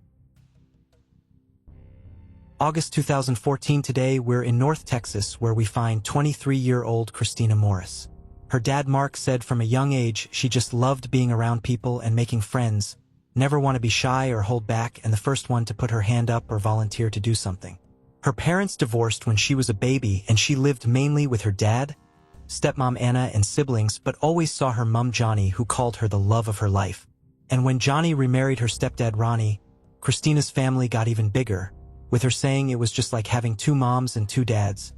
August 2014. Today we're in North Texas where we find 23-year-old Christina Morris. Her dad Mark said from a young age she just loved being around people and making friends, never want to be shy or hold back, and the first one to put her hand up or volunteer to do something. Her parents divorced when she was a baby and she lived mainly with her dad, stepmom Anna and siblings, but always saw her mom Johnny, who called her the love of her life. And when Johnny remarried her stepdad Ronnie, Christina's family got even bigger, with her saying it was just like having 2 moms and 2 dads.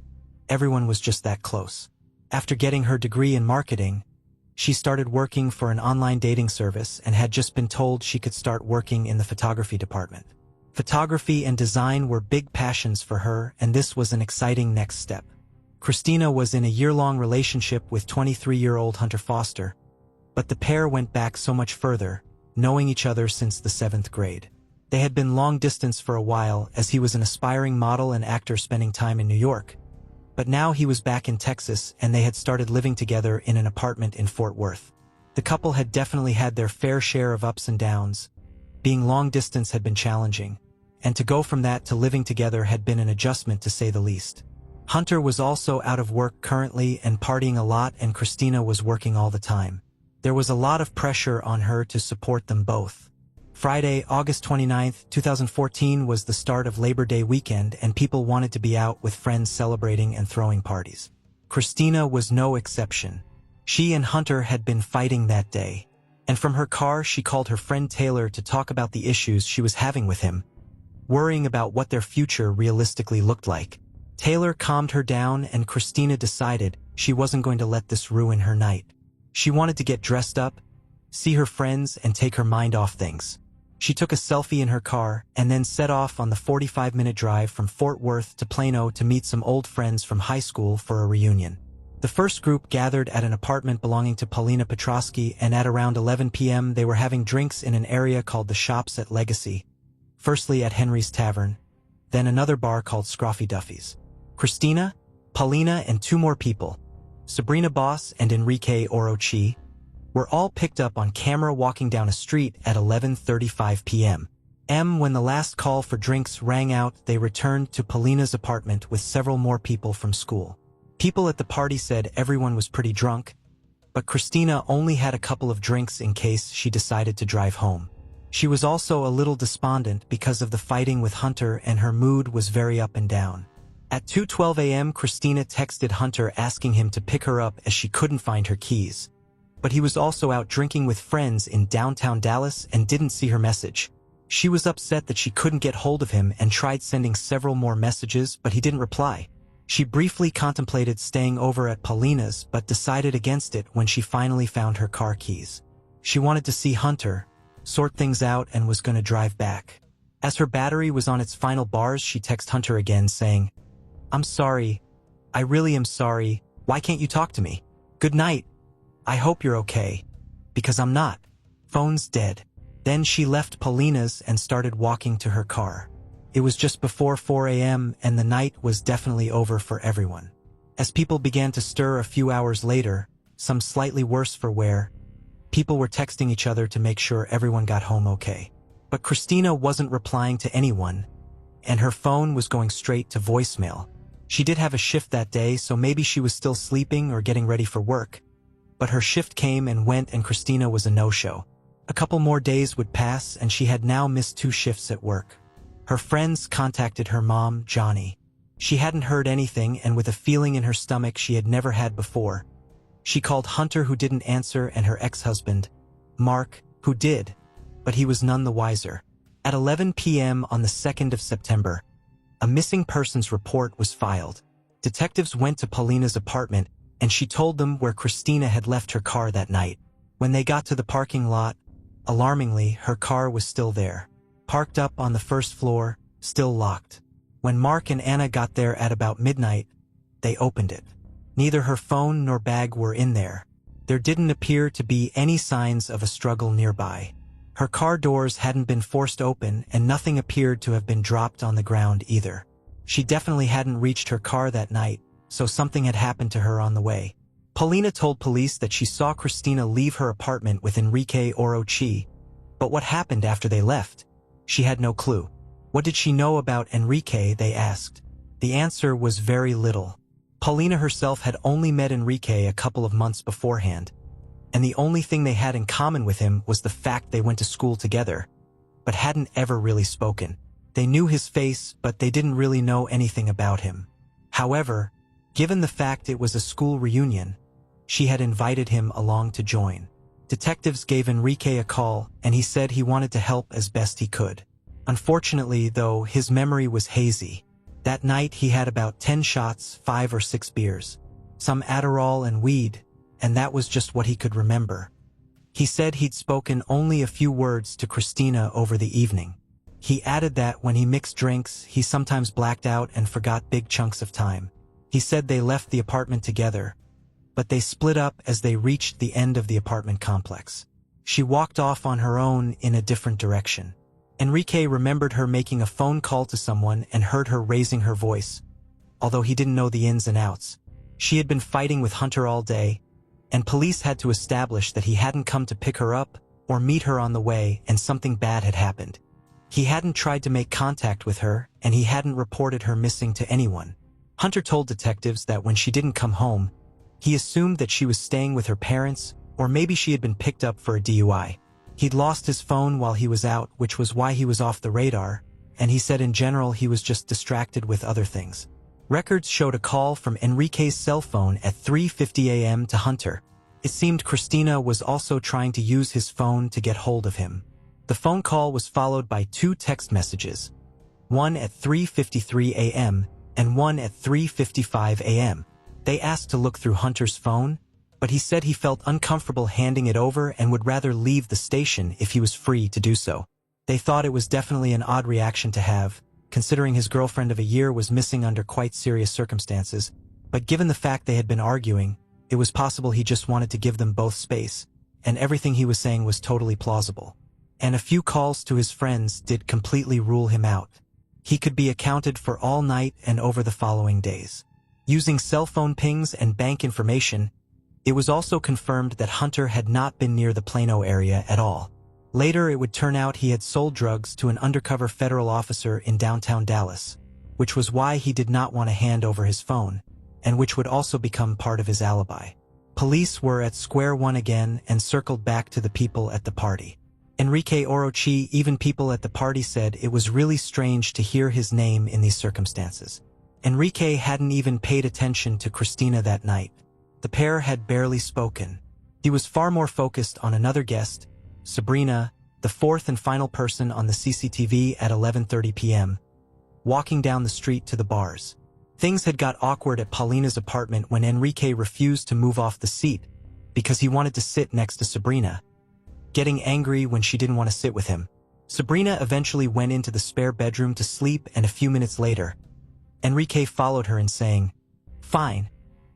Everyone was just that close. After getting her degree in marketing, she started working for an online dating service and had just been told she could start working in the photography department. Photography and design were big passions for her, and this was an exciting next step. Christina was in a year-long relationship with 23-year-old Hunter Foster, but the pair went back so much further, knowing each other since the 7th grade. They had been long distance for a while, as he was an aspiring model and actor spending time in New York. But now he was back in Texas and they had started living together in an apartment in Fort Worth. The couple had definitely had their fair share of ups and downs. Being long distance had been challenging, and to go from that to living together had been an adjustment to say the least. Hunter was also out of work currently and partying a lot, and Christina was working all the time. There was a lot of pressure on her to support them both. Friday, August 29, 2014 was the start of Labor Day weekend and people wanted to be out with friends celebrating and throwing parties. Christina was no exception. She and Hunter had been fighting that day, and from her car she called her friend Taylor to talk about the issues she was having with him, worrying about what their future realistically looked like. Taylor calmed her down and Christina decided she wasn't going to let this ruin her night. She wanted to get dressed up, see her friends, and take her mind off things. She took a selfie in her car and then set off on the 45-minute drive from Fort Worth to Plano to meet some old friends from high school for a reunion. The first group gathered at an apartment belonging to Paulina Petrosky, and at around 11 p.m. they were having drinks in an area called the Shops at Legacy, firstly at Henry's Tavern, then another bar called Scruffy Duffy's. Christina, Paulina, and 2 more people, Sabrina Boss and Enrique Orochi, were all picked up on camera walking down a street at 11:35 p.m. When the last call for drinks rang out, they returned to Paulina's apartment with several more people from school. People at the party said everyone was pretty drunk, but Christina only had a couple of drinks in case she decided to drive home. She was also a little despondent because of the fighting with Hunter, and her mood was very up and down. At 2:12 a.m. Christina texted Hunter asking him to pick her up as she couldn't find her keys. But he was also out drinking with friends in downtown Dallas and didn't see her message. She was upset that she couldn't get hold of him and tried sending several more messages, but he didn't reply. She briefly contemplated staying over at Paulina's but decided against it when she finally found her car keys. She wanted to see Hunter, sort things out, and was going to drive back. As her battery was on its final bars, she texted Hunter again saying, "I'm sorry. I really am sorry. Why can't you talk to me? Good night. I hope you're okay. Because I'm not. Phone's dead." Then she left Paulina's and started walking to her car. It was just before 4 a.m. and the night was definitely over for everyone. As people began to stir a few hours later, some slightly worse for wear, people were texting each other to make sure everyone got home okay. But Christina wasn't replying to anyone, and her phone was going straight to voicemail. She did have a shift that day, so maybe she was still sleeping or getting ready for work. But her shift came and went and Christina was a no-show. A couple more days would pass and she had now missed 2 shifts at work. Her friends contacted her mom, Johnny. She hadn't heard anything, and with a feeling in her stomach she had never had before, she called Hunter, who didn't answer, and her ex-husband, Mark, who did, but he was none the wiser. At 11 p.m. on the 2nd of September, a missing persons report was filed. Detectives went to Paulina's apartment, and she told them where Christina had left her car that night. When they got to the parking lot, alarmingly, her car was still there, parked up on the first floor, still locked. When Mark and Anna got there at about midnight, they opened it. Neither her phone nor bag were in there. There didn't appear to be any signs of a struggle nearby. Her car doors hadn't been forced open, and nothing appeared to have been dropped on the ground either. She definitely hadn't reached her car that night, so something had happened to her on the way. Paulina told police that she saw Christina leave her apartment with Enrique Orochi, but what happened after they left? She had no clue. What did she know about Enrique, they asked. The answer was very little. Paulina herself had only met Enrique a couple of months beforehand, and the only thing they had in common with him was the fact they went to school together, but hadn't ever really spoken. They knew his face, but they didn't really know anything about him. However, given the fact it was a school reunion, she had invited him along to join. Detectives gave Enrique a call, and he said he wanted to help as best he could. Unfortunately, though, his memory was hazy. That night he had about 10 shots, 5 or 6 beers, some Adderall and weed, and that was just what he could remember. He said he'd spoken only a few words to Christina over the evening. He added that when he mixed drinks, he sometimes blacked out and forgot big chunks of time. He said they left the apartment together, but they split up as they reached the end of the apartment complex. She walked off on her own in a different direction. Enrique remembered her making a phone call to someone and heard her raising her voice, although he didn't know the ins and outs. She had been fighting with Hunter all day, and police had to establish that he hadn't come to pick her up or meet her on the way, and something bad had happened. He hadn't tried to make contact with her, and he hadn't reported her missing to anyone. Hunter told detectives that when she didn't come home, he assumed that she was staying with her parents, or maybe she had been picked up for a DUI. He'd lost his phone while he was out, which was why he was off the radar, and he said in general he was just distracted with other things. Records showed a call from Enrique's cell phone at 3:50 a.m. to Hunter. It seemed Christina was also trying to use his phone to get hold of him. The phone call was followed by 2 text messages, one at 3:53 a.m. and one at 3:55 a.m. They asked to look through Hunter's phone, but he said he felt uncomfortable handing it over and would rather leave the station if he was free to do so. They thought it was definitely an odd reaction to have, considering his girlfriend of a year was missing under quite serious circumstances, but given the fact they had been arguing, it was possible he just wanted to give them both space, and everything he was saying was totally plausible. And a few calls to his friends did completely rule him out. He could be accounted for all night and over the following days. Using cell phone pings and bank information, it was also confirmed that Hunter had not been near the Plano area at all. Later, it would turn out he had sold drugs to an undercover federal officer in downtown Dallas, which was why he did not want to hand over his phone, and which would also become part of his alibi. Police were at square one again and circled back to the people at the party. Enrique Orochi, even people at the party, said it was really strange to hear his name in these circumstances. Enrique hadn't even paid attention to Christina that night. The pair had barely spoken. He was far more focused on another guest, Sabrina, the 4th and final person on the CCTV at 11:30 p.m., walking down the street to the bars. Things had got awkward at Paulina's apartment when Enrique refused to move off the seat because he wanted to sit next to Sabrina, getting angry when she didn't want to sit with him. Sabrina eventually went into the spare bedroom to sleep, and a few minutes later, Enrique followed her and saying, "Fine,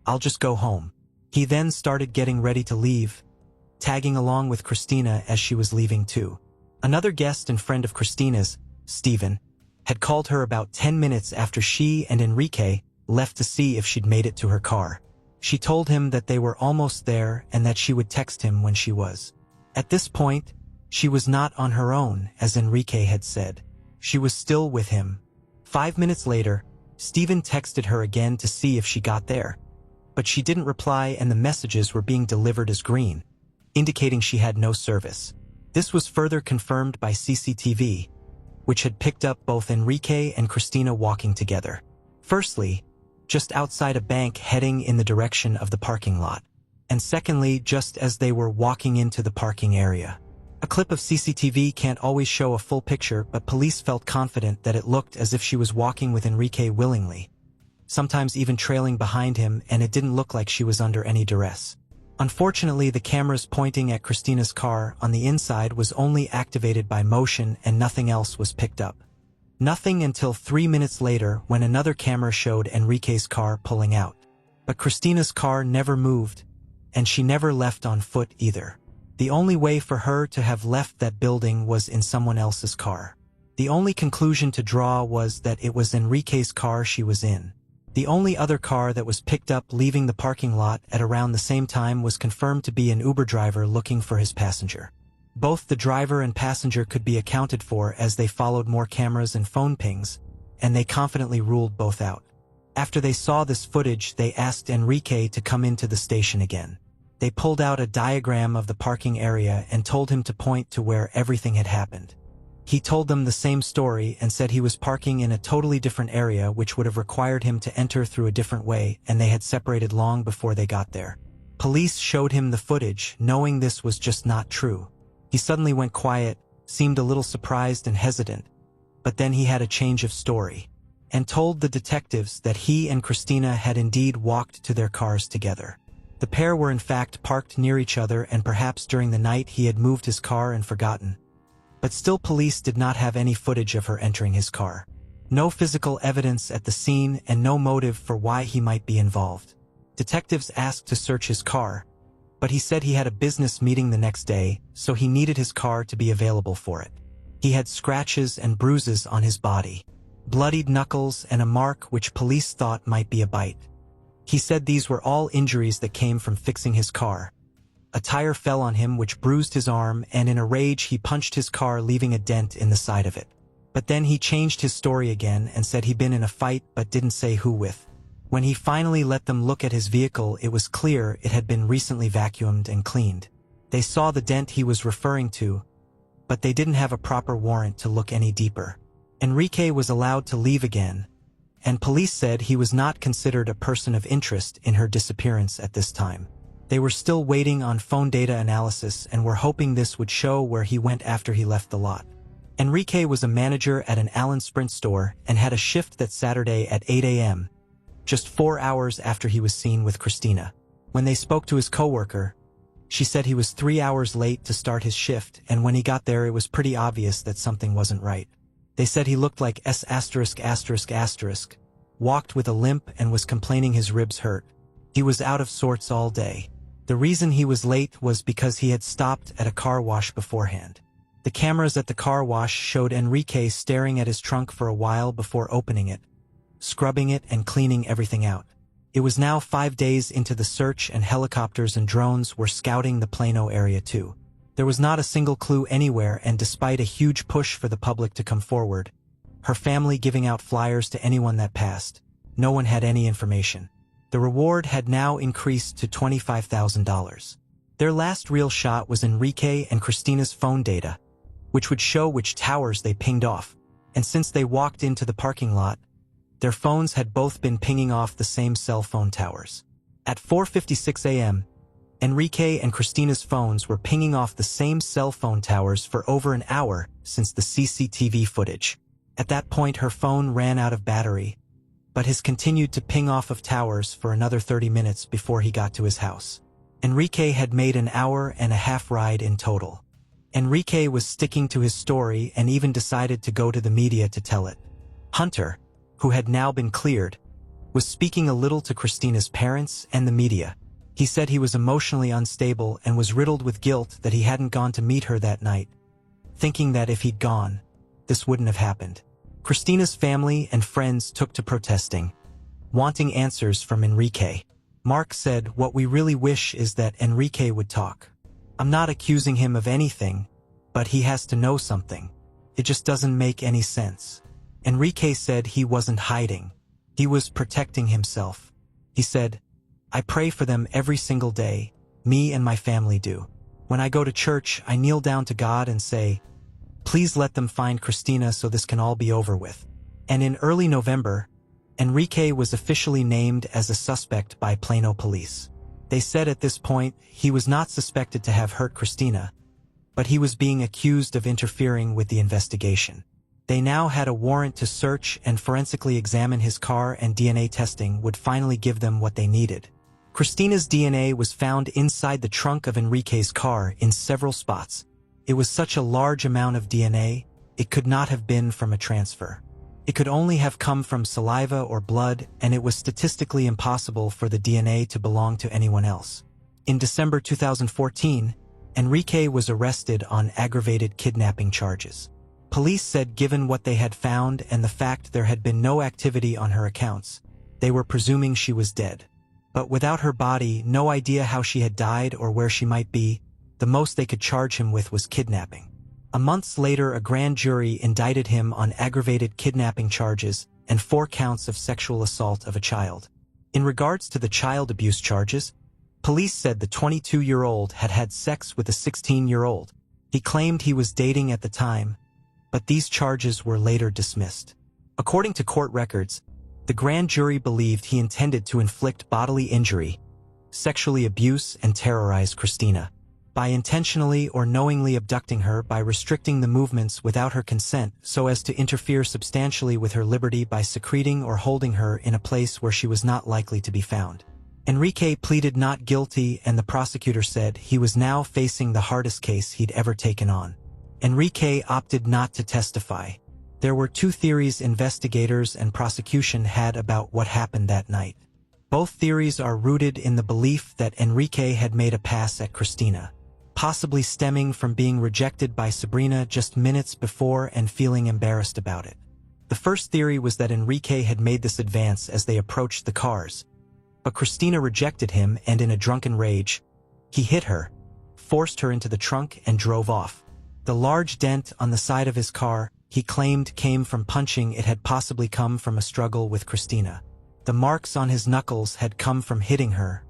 I'll just go home." He then started getting ready to leave, tagging along with Christina as she was leaving too. Another guest and friend of Christina's, Steven, had called her about 10 minutes after she and Enrique left to see if she'd made it to her car. She told him that they were almost there and that she would text him when she was. At this point, she was not on her own, as Enrique had said. She was still with him. 5 minutes later, Steven texted her again to see if she got there, but she didn't reply, and the messages were being delivered as green, indicating she had no service. This was further confirmed by CCTV, which had picked up both Enrique and Christina walking together. Firstly, just outside a bank heading in the direction of the parking lot, and secondly, just as they were walking into the parking area. A clip of CCTV can't always show a full picture, but police felt confident that it looked as if she was walking with Enrique willingly, sometimes even trailing behind him, and it didn't look like she was under any duress. Unfortunately, the cameras pointing at Christina's car on the inside was only activated by motion and nothing else was picked up. Nothing until 3 minutes later when another camera showed Enrique's car pulling out. But Christina's car never moved, and she never left on foot either. The only way for her to have left that building was in someone else's car. The only conclusion to draw was that it was Enrique's car she was in. The only other car that was picked up leaving the parking lot at around the same time was confirmed to be an Uber driver looking for his passenger. Both the driver and passenger could be accounted for as they followed more cameras and phone pings, and they confidently ruled both out. After they saw this footage, they asked Enrique to come into the station again. They pulled out a diagram of the parking area and told him to point to where everything had happened. He told them the same story and said he was parking in a totally different area, which would have required him to enter through a different way, and they had separated long before they got there. Police showed him the footage, knowing this was just not true. He suddenly went quiet, seemed a little surprised and hesitant, but then he had a change of story, and told the detectives that he and Christina had indeed walked to their cars together. The pair were in fact parked near each other, and perhaps during the night he had moved his car and forgotten. But still, police did not have any footage of her entering his car. No physical evidence at the scene and no motive for why he might be involved. Detectives asked to search his car, but he said he had a business meeting the next day, so he needed his car to be available for it. He had scratches and bruises on his body, bloodied knuckles, and a mark which police thought might be a bite. He said these were all injuries that came from fixing his car. A tire fell on him which bruised his arm, and in a rage he punched his car, leaving a dent in the side of it. But then he changed his story again and said he'd been in a fight but didn't say who with. When he finally let them look at his vehicle, it was clear it had been recently vacuumed and cleaned. They saw the dent he was referring to, but they didn't have a proper warrant to look any deeper. Enrique was allowed to leave again, and police said he was not considered a person of interest in her disappearance at this time. They were still waiting on phone data analysis and were hoping this would show where he went after he left the lot. Enrique was a manager at an Allen Sprint store and had a shift that Saturday at 8 a.m., just 4 hours after he was seen with Christina. When they spoke to his coworker, she said he was 3 hours late to start his shift, and when he got there it was pretty obvious that something wasn't right. They said he looked like S******, walked with a limp and was complaining his ribs hurt. He was out of sorts all day. The reason he was late was because he had stopped at a car wash beforehand. The cameras at the car wash showed Enrique staring at his trunk for a while before opening it, scrubbing it and cleaning everything out. It was now 5 days into the search, and helicopters and drones were scouting the Plano area too. There was not a single clue anywhere, and despite a huge push for the public to come forward, her family giving out flyers to anyone that passed, no one had any information. The reward had now increased to $25,000. Their last real shot was Enrique and Christina's phone data, which would show which towers they pinged off, and since they walked into the parking lot, their phones had both been pinging off the same cell phone towers. At 4:56 a.m., Enrique and Christina's phones were pinging off the same cell phone towers for over an hour since the CCTV footage. At that point, her phone ran out of battery, but his continued to ping off of towers for another 30 minutes before he got to his house. Enrique had made an hour-and-a-half ride in total. Enrique was sticking to his story and even decided to go to the media to tell it. Hunter, who had now been cleared, was speaking a little to Christina's parents and the media. He said he was emotionally unstable and was riddled with guilt that he hadn't gone to meet her that night, thinking that if he'd gone, this wouldn't have happened. Christina's family and friends took to protesting, wanting answers from Enrique. Mark said, "What we really wish is that Enrique would talk. I'm not accusing him of anything, but he has to know something. It just doesn't make any sense." Enrique said he wasn't hiding. He was protecting himself. He said, "I pray for them every single day. Me and my family do. When I go to church, I kneel down to God and say, please let them find Christina so this can all be over with." And in early November, Enrique was officially named as a suspect by Plano police. They said at this point he was not suspected to have hurt Christina, but he was being accused of interfering with the investigation. They now had a warrant to search and forensically examine his car, and DNA testing would finally give them what they needed. Christina's DNA was found inside the trunk of Enrique's car in several spots. It was such a large amount of DNA, it could not have been from a transfer. It could only have come from saliva or blood, and it was statistically impossible for the DNA to belong to anyone else. In December 2014, Enrique was arrested on aggravated kidnapping charges. Police said given what they had found and the fact there had been no activity on her accounts, they were presuming she was dead. But without her body, no idea how she had died or where she might be, the most they could charge him with was kidnapping. A month later, a grand jury indicted him on aggravated kidnapping charges and 4 counts of sexual assault of a child. In regards to the child abuse charges, police said the 22-year-old had had sex with a 16-year-old. He claimed he was dating at the time, but these charges were later dismissed. According to court records, the grand jury believed he intended to inflict bodily injury, sexually abuse, and terrorize Christina by intentionally or knowingly abducting her, by restricting the movements without her consent so as to interfere substantially with her liberty, by secreting or holding her in a place where she was not likely to be found. Enrique pleaded not guilty, and the prosecutor said he was now facing the hardest case he'd ever taken on. Enrique opted not to testify. There were 2 theories investigators and prosecution had about what happened that night. Both theories are rooted in the belief that Enrique had made a pass at Christina, possibly stemming from being rejected by Sabrina just minutes before and feeling embarrassed about it. The first theory was that Enrique had made this advance as they approached the cars, but Christina rejected him, and in a drunken rage, he hit her, forced her into the trunk, and drove off. The large dent on the side of his car, he claimed, came from punching. It had possibly come from a struggle with Christina. The marks on his knuckles had come from hitting her,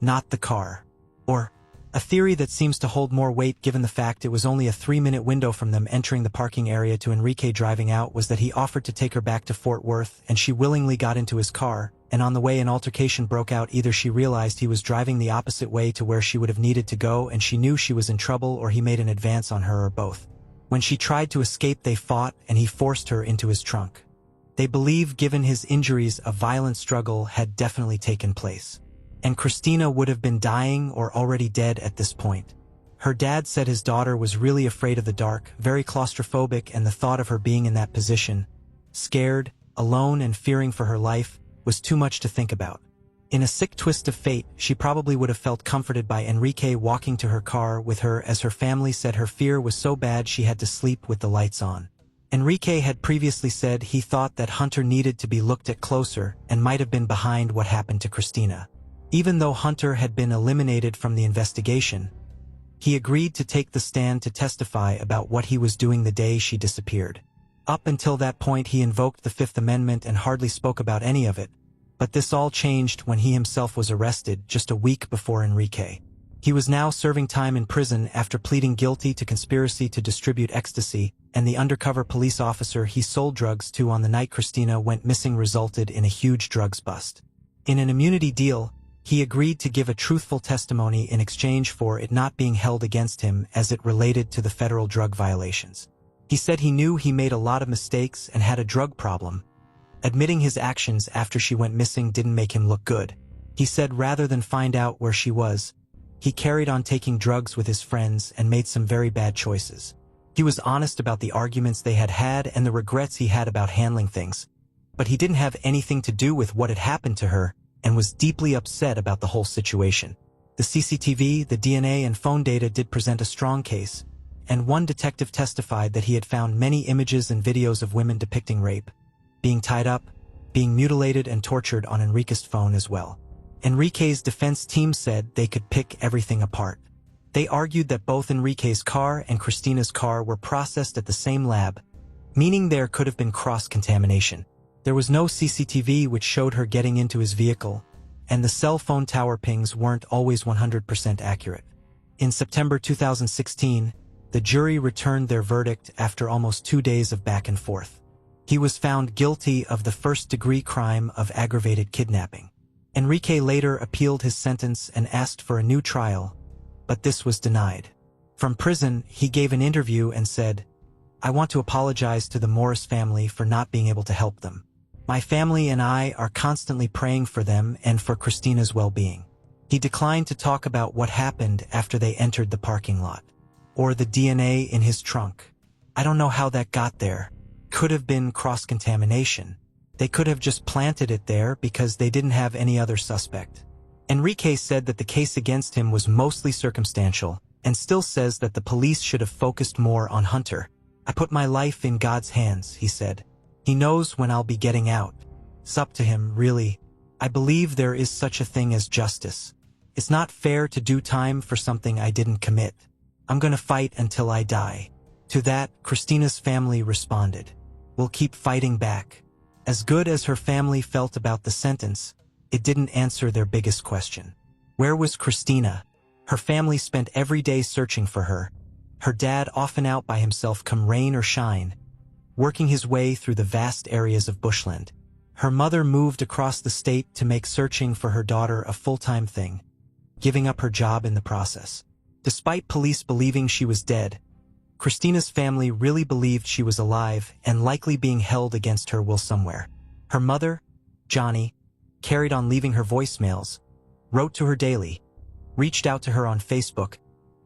not the car. Or, a theory that seems to hold more weight given the fact it was only a 3-minute window from them entering the parking area to Enrique driving out, was that he offered to take her back to Fort Worth, and she willingly got into his car, and on the way an altercation broke out. Either she realized he was driving the opposite way to where she would have needed to go and she knew she was in trouble, or he made an advance on her, or both. When she tried to escape, they fought, and he forced her into his trunk. They believe, given his injuries, a violent struggle had definitely taken place, and Christina would have been dying or already dead at this point. Her dad said his daughter was really afraid of the dark, very claustrophobic, and the thought of her being in that position, scared, alone, and fearing for her life, was too much to think about. In a sick twist of fate, she probably would have felt comforted by Enrique walking to her car with her, as her family said her fear was so bad she had to sleep with the lights on. Enrique had previously said he thought that Hunter needed to be looked at closer and might have been behind what happened to Christina. Even though Hunter had been eliminated from the investigation, he agreed to take the stand to testify about what he was doing the day she disappeared. Up until that point, he invoked the Fifth Amendment and hardly spoke about any of it. But this all changed when he himself was arrested just a week before Enrique. He was now serving time in prison after pleading guilty to conspiracy to distribute ecstasy, and the undercover police officer he sold drugs to on the night Christina went missing resulted in a huge drugs bust. In an immunity deal, he agreed to give a truthful testimony in exchange for it not being held against him as it related to the federal drug violations. He said he knew he made a lot of mistakes and had a drug problem. Admitting his actions after she went missing didn't make him look good. He said rather than find out where she was, he carried on taking drugs with his friends and made some very bad choices. He was honest about the arguments they had had and the regrets he had about handling things, but he didn't have anything to do with what had happened to her and was deeply upset about the whole situation. The CCTV, the DNA, and phone data did present a strong case, and one detective testified that he had found many images and videos of women depicting rape, being tied up, being mutilated, and tortured on Enrique's phone as well. Enrique's defense team said they could pick everything apart. They argued that both Enrique's car and Christina's car were processed at the same lab, meaning there could have been cross-contamination. There was no CCTV which showed her getting into his vehicle, and the cell phone tower pings weren't always 100% accurate. In September 2016, the jury returned their verdict after almost 2 days of back and forth. He was found guilty of the first-degree crime of aggravated kidnapping. Enrique later appealed his sentence and asked for a new trial, but this was denied. From prison, he gave an interview and said, "I want to apologize to the Morris family for not being able to help them. My family and I are constantly praying for them and for Christina's well-being." He declined to talk about what happened after they entered the parking lot, or the DNA in his trunk. "I don't know how that got there. Could have been cross-contamination. They could have just planted it there because they didn't have any other suspect." Enrique said that the case against him was mostly circumstantial and still says that the police should have focused more on Hunter. "I put my life in God's hands," he said. "He knows when I'll be getting out. It's up to him, really. I believe there is such a thing as justice. It's not fair to do time for something I didn't commit. I'm gonna fight until I die." To that, Christina's family responded, "We'll keep fighting back." As good as her family felt about the sentence, it didn't answer their biggest question. Where was Christina? Her family spent every day searching for her. Her dad often out by himself come rain or shine, working his way through the vast areas of bushland. Her mother moved across the state to make searching for her daughter a full-time thing, giving up her job in the process. Despite police believing she was dead, Christina's family really believed she was alive and likely being held against her will somewhere. Her mother, Johnny, carried on leaving her voicemails, wrote to her daily, reached out to her on Facebook,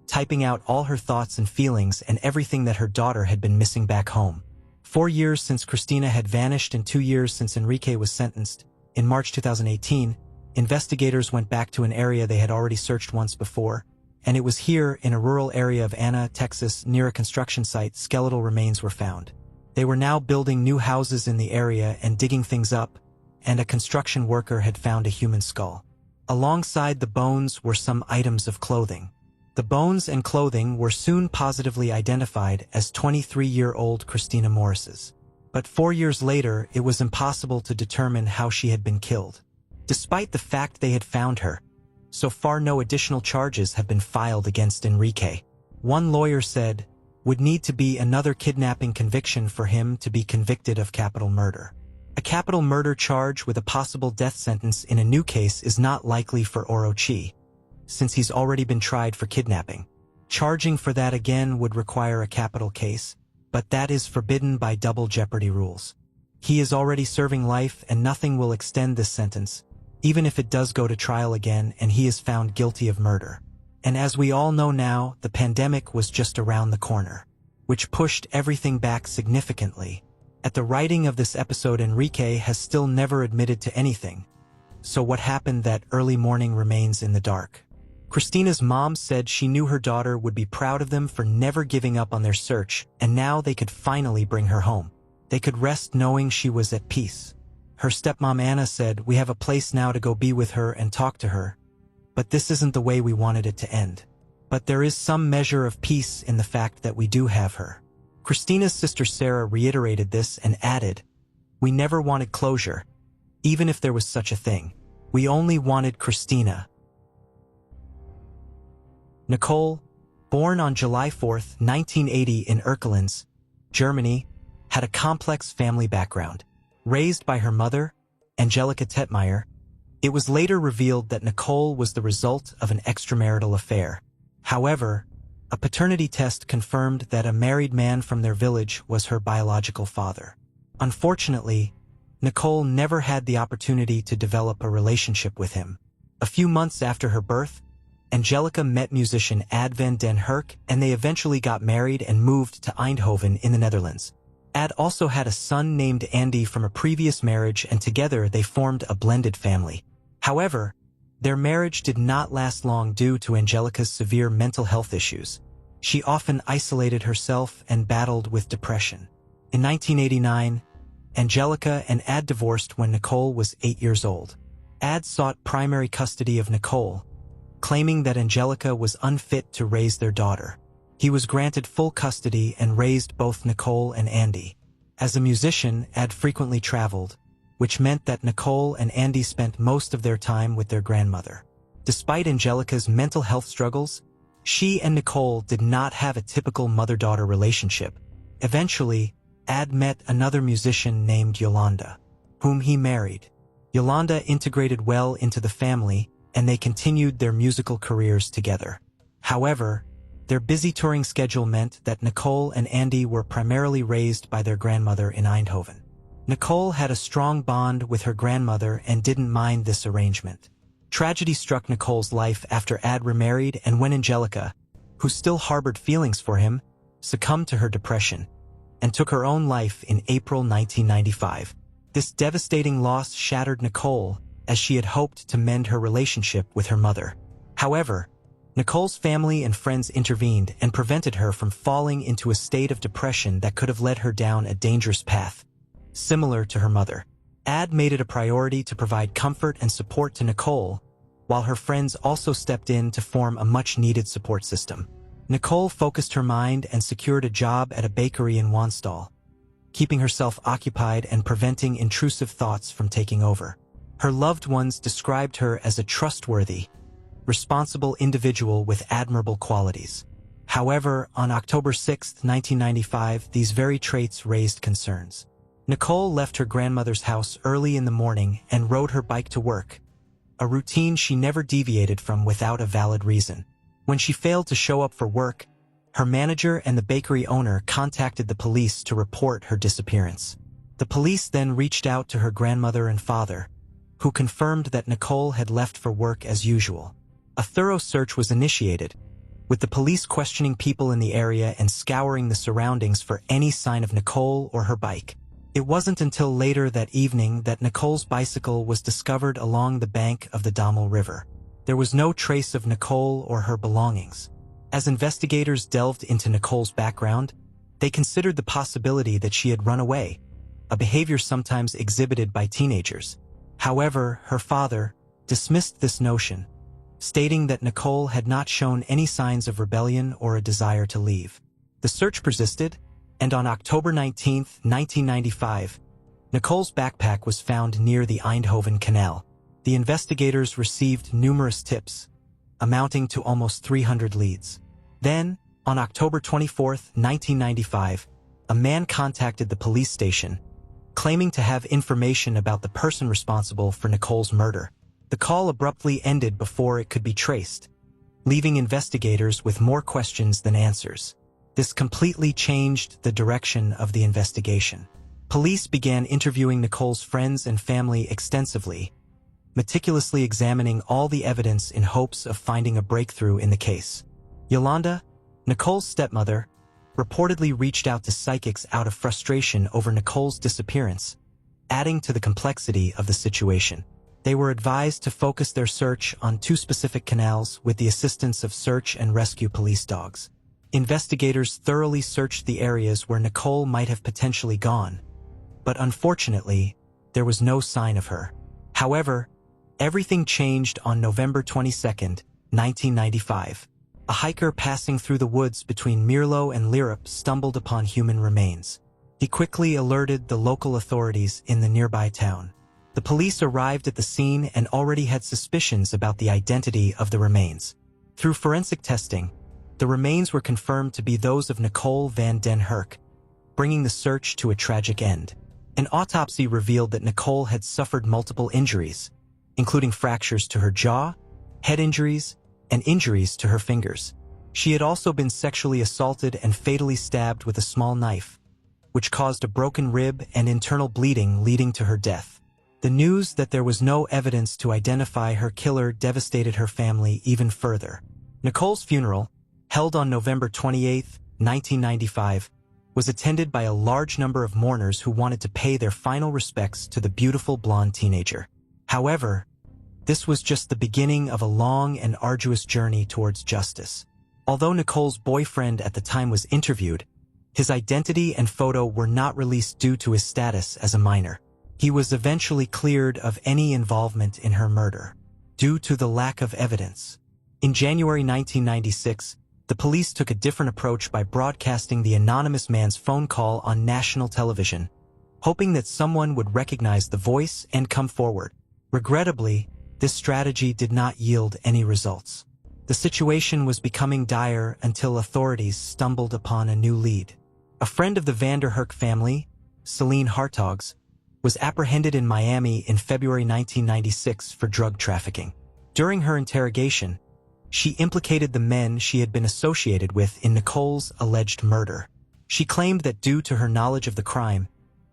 typing out all her thoughts and feelings and everything that her daughter had been missing back home. 4 years since Christina had vanished and 2 years since Enrique was sentenced, in March 2018, investigators went back to an area they had already searched once before, and it was here, in a rural area of Anna, Texas, near a construction site, skeletal remains were found. They were now building new houses in the area and digging things up, and a construction worker had found a human skull. Alongside the bones were some items of clothing. The bones and clothing were soon positively identified as 23-year-old Christina Morris's. But 4 years later, it was impossible to determine how she had been killed. Despite the fact they had found her, so far no additional charges have been filed against Enrique. One lawyer said, "Would need to be another kidnapping conviction for him to be convicted of capital murder. A capital murder charge with a possible death sentence in a new case is not likely for Orochi, since he's already been tried for kidnapping. Charging for that again would require a capital case, but that is forbidden by double jeopardy rules. He is already serving life and nothing will extend this sentence, even if it does go to trial again and he is found guilty of murder. And as we all know now, the pandemic was just around the corner, which pushed everything back significantly. At the writing of this episode, Enrique has still never admitted to anything, so what happened that early morning remains in the dark. Christina's mom said she knew her daughter would be proud of them for never giving up on their search, and now they could finally bring her home. They could rest knowing she was at peace. Her stepmom Anna said, "We have a place now to go be with her and talk to her, but this isn't the way we wanted it to end. But there is some measure of peace in the fact that we do have her." Christina's sister Sarah reiterated this and added, "We never wanted closure, even if there was such a thing. We only wanted Christina." Nicole, born on July 4, 1980 in Erkelenz, Germany, had a complex family background. Raised by her mother, Angelika Tetmeyer, it was later revealed that Nicole was the result of an extramarital affair. However, a paternity test confirmed that a married man from their village was her biological father. Unfortunately, Nicole never had the opportunity to develop a relationship with him. A few months after her birth, Angelika met musician Ad van den Herk and they eventually got married and moved to Eindhoven in the Netherlands. Ad also had a son named Andy from a previous marriage and together they formed a blended family. However, their marriage did not last long due to Angelika's severe mental health issues. She often isolated herself and battled with depression. In 1989, Angelika and Ad divorced when Nicole was 8 years old. Ad sought primary custody of Nicole, claiming that Angelika was unfit to raise their daughter. He was granted full custody and raised both Nicole and Andy. As a musician, Ad frequently traveled, which meant that Nicole and Andy spent most of their time with their grandmother. Despite Angelika's mental health struggles, she and Nicole did not have a typical mother-daughter relationship. Eventually, Ad met another musician named Yolanda, whom he married. Yolanda integrated well into the family, and they continued their musical careers together. However, Their busy touring schedule meant that Nicole and Andy were primarily raised by their grandmother in Eindhoven. Nicole had a strong bond with her grandmother and didn't mind this arrangement. Tragedy struck Nicole's life after Ad remarried, and when Angelica, who still harbored feelings for him, succumbed to her depression and took her own life in April 1995. This devastating loss shattered Nicole, as she had hoped to mend her relationship with her mother. However, Nicole's family and friends intervened and prevented her from falling into a state of depression that could have led her down a dangerous path, similar to her mother. Ad made it a priority to provide comfort and support to Nicole, while her friends also stepped in to form a much-needed support system. Nicole focused her mind and secured a job at a bakery in Wanstall, keeping herself occupied and preventing intrusive thoughts from taking over. Her loved ones described her as a trustworthy, responsible individual with admirable qualities. However, on October 6, 1995, these very traits raised concerns. Nicole left her grandmother's house early in the morning and rode her bike to work, a routine she never deviated from without a valid reason. When she failed to show up for work, her manager and the bakery owner contacted the police to report her disappearance. The police then reached out to her grandmother and father, who confirmed that Nicole had left for work as usual. A thorough search was initiated, with the police questioning people in the area and scouring the surroundings for any sign of Nicole or her bike. It wasn't until later that evening that Nicole's bicycle was discovered along the bank of the Dommel River. There was no trace of Nicole or her belongings. As investigators delved into Nicole's background, they considered the possibility that she had run away, a behavior sometimes exhibited by teenagers. However, her father dismissed this notion, stating that Nicole had not shown any signs of rebellion or a desire to leave. The search persisted, and on October 19, 1995, Nicole's backpack was found near the Eindhoven Canal. The investigators received numerous tips, amounting to almost 300 leads. Then, on October 24, 1995, a man contacted the police station, claiming to have information about the person responsible for Nicole's murder. The call abruptly ended before it could be traced, leaving investigators with more questions than answers. This completely changed the direction of the investigation. Police began interviewing Nicole's friends and family extensively, meticulously examining all the evidence in hopes of finding a breakthrough in the case. Yolanda, Nicole's stepmother, reportedly reached out to psychics out of frustration over Nicole's disappearance, adding to the complexity of the situation. They were advised to focus their search on 2 specific canals with the assistance of search and rescue police dogs. Investigators thoroughly searched the areas where Nicole might have potentially gone, but unfortunately, there was no sign of her. However, everything changed on November 22, 1995. A hiker passing through the woods between Mierlo and Lierop stumbled upon human remains. He quickly alerted the local authorities in the nearby town. The police arrived at the scene and already had suspicions about the identity of the remains. Through forensic testing, the remains were confirmed to be those of Nicole van den Herk, bringing the search to a tragic end. An autopsy revealed that Nicole had suffered multiple injuries, including fractures to her jaw, head injuries, and injuries to her fingers. She had also been sexually assaulted and fatally stabbed with a small knife, which caused a broken rib and internal bleeding leading to her death. The news that there was no evidence to identify her killer devastated her family even further. Nicole's funeral, held on November 28, 1995, was attended by a large number of mourners who wanted to pay their final respects to the beautiful blonde teenager. However, this was just the beginning of a long and arduous journey towards justice. Although Nicole's boyfriend at the time was interviewed, his identity and photo were not released due to his status as a minor. He was eventually cleared of any involvement in her murder, due to the lack of evidence. In January 1996, the police took a different approach by broadcasting the anonymous man's phone call on national television, hoping that someone would recognize the voice and come forward. Regrettably, this strategy did not yield any results. The situation was becoming dire until authorities stumbled upon a new lead. A friend of the van der Herk family, Celine Hartogs, was apprehended in Miami in February 1996 for drug trafficking. During her interrogation, She implicated the men she had been associated with in Nicole's alleged murder. She claimed that due to her knowledge of the crime,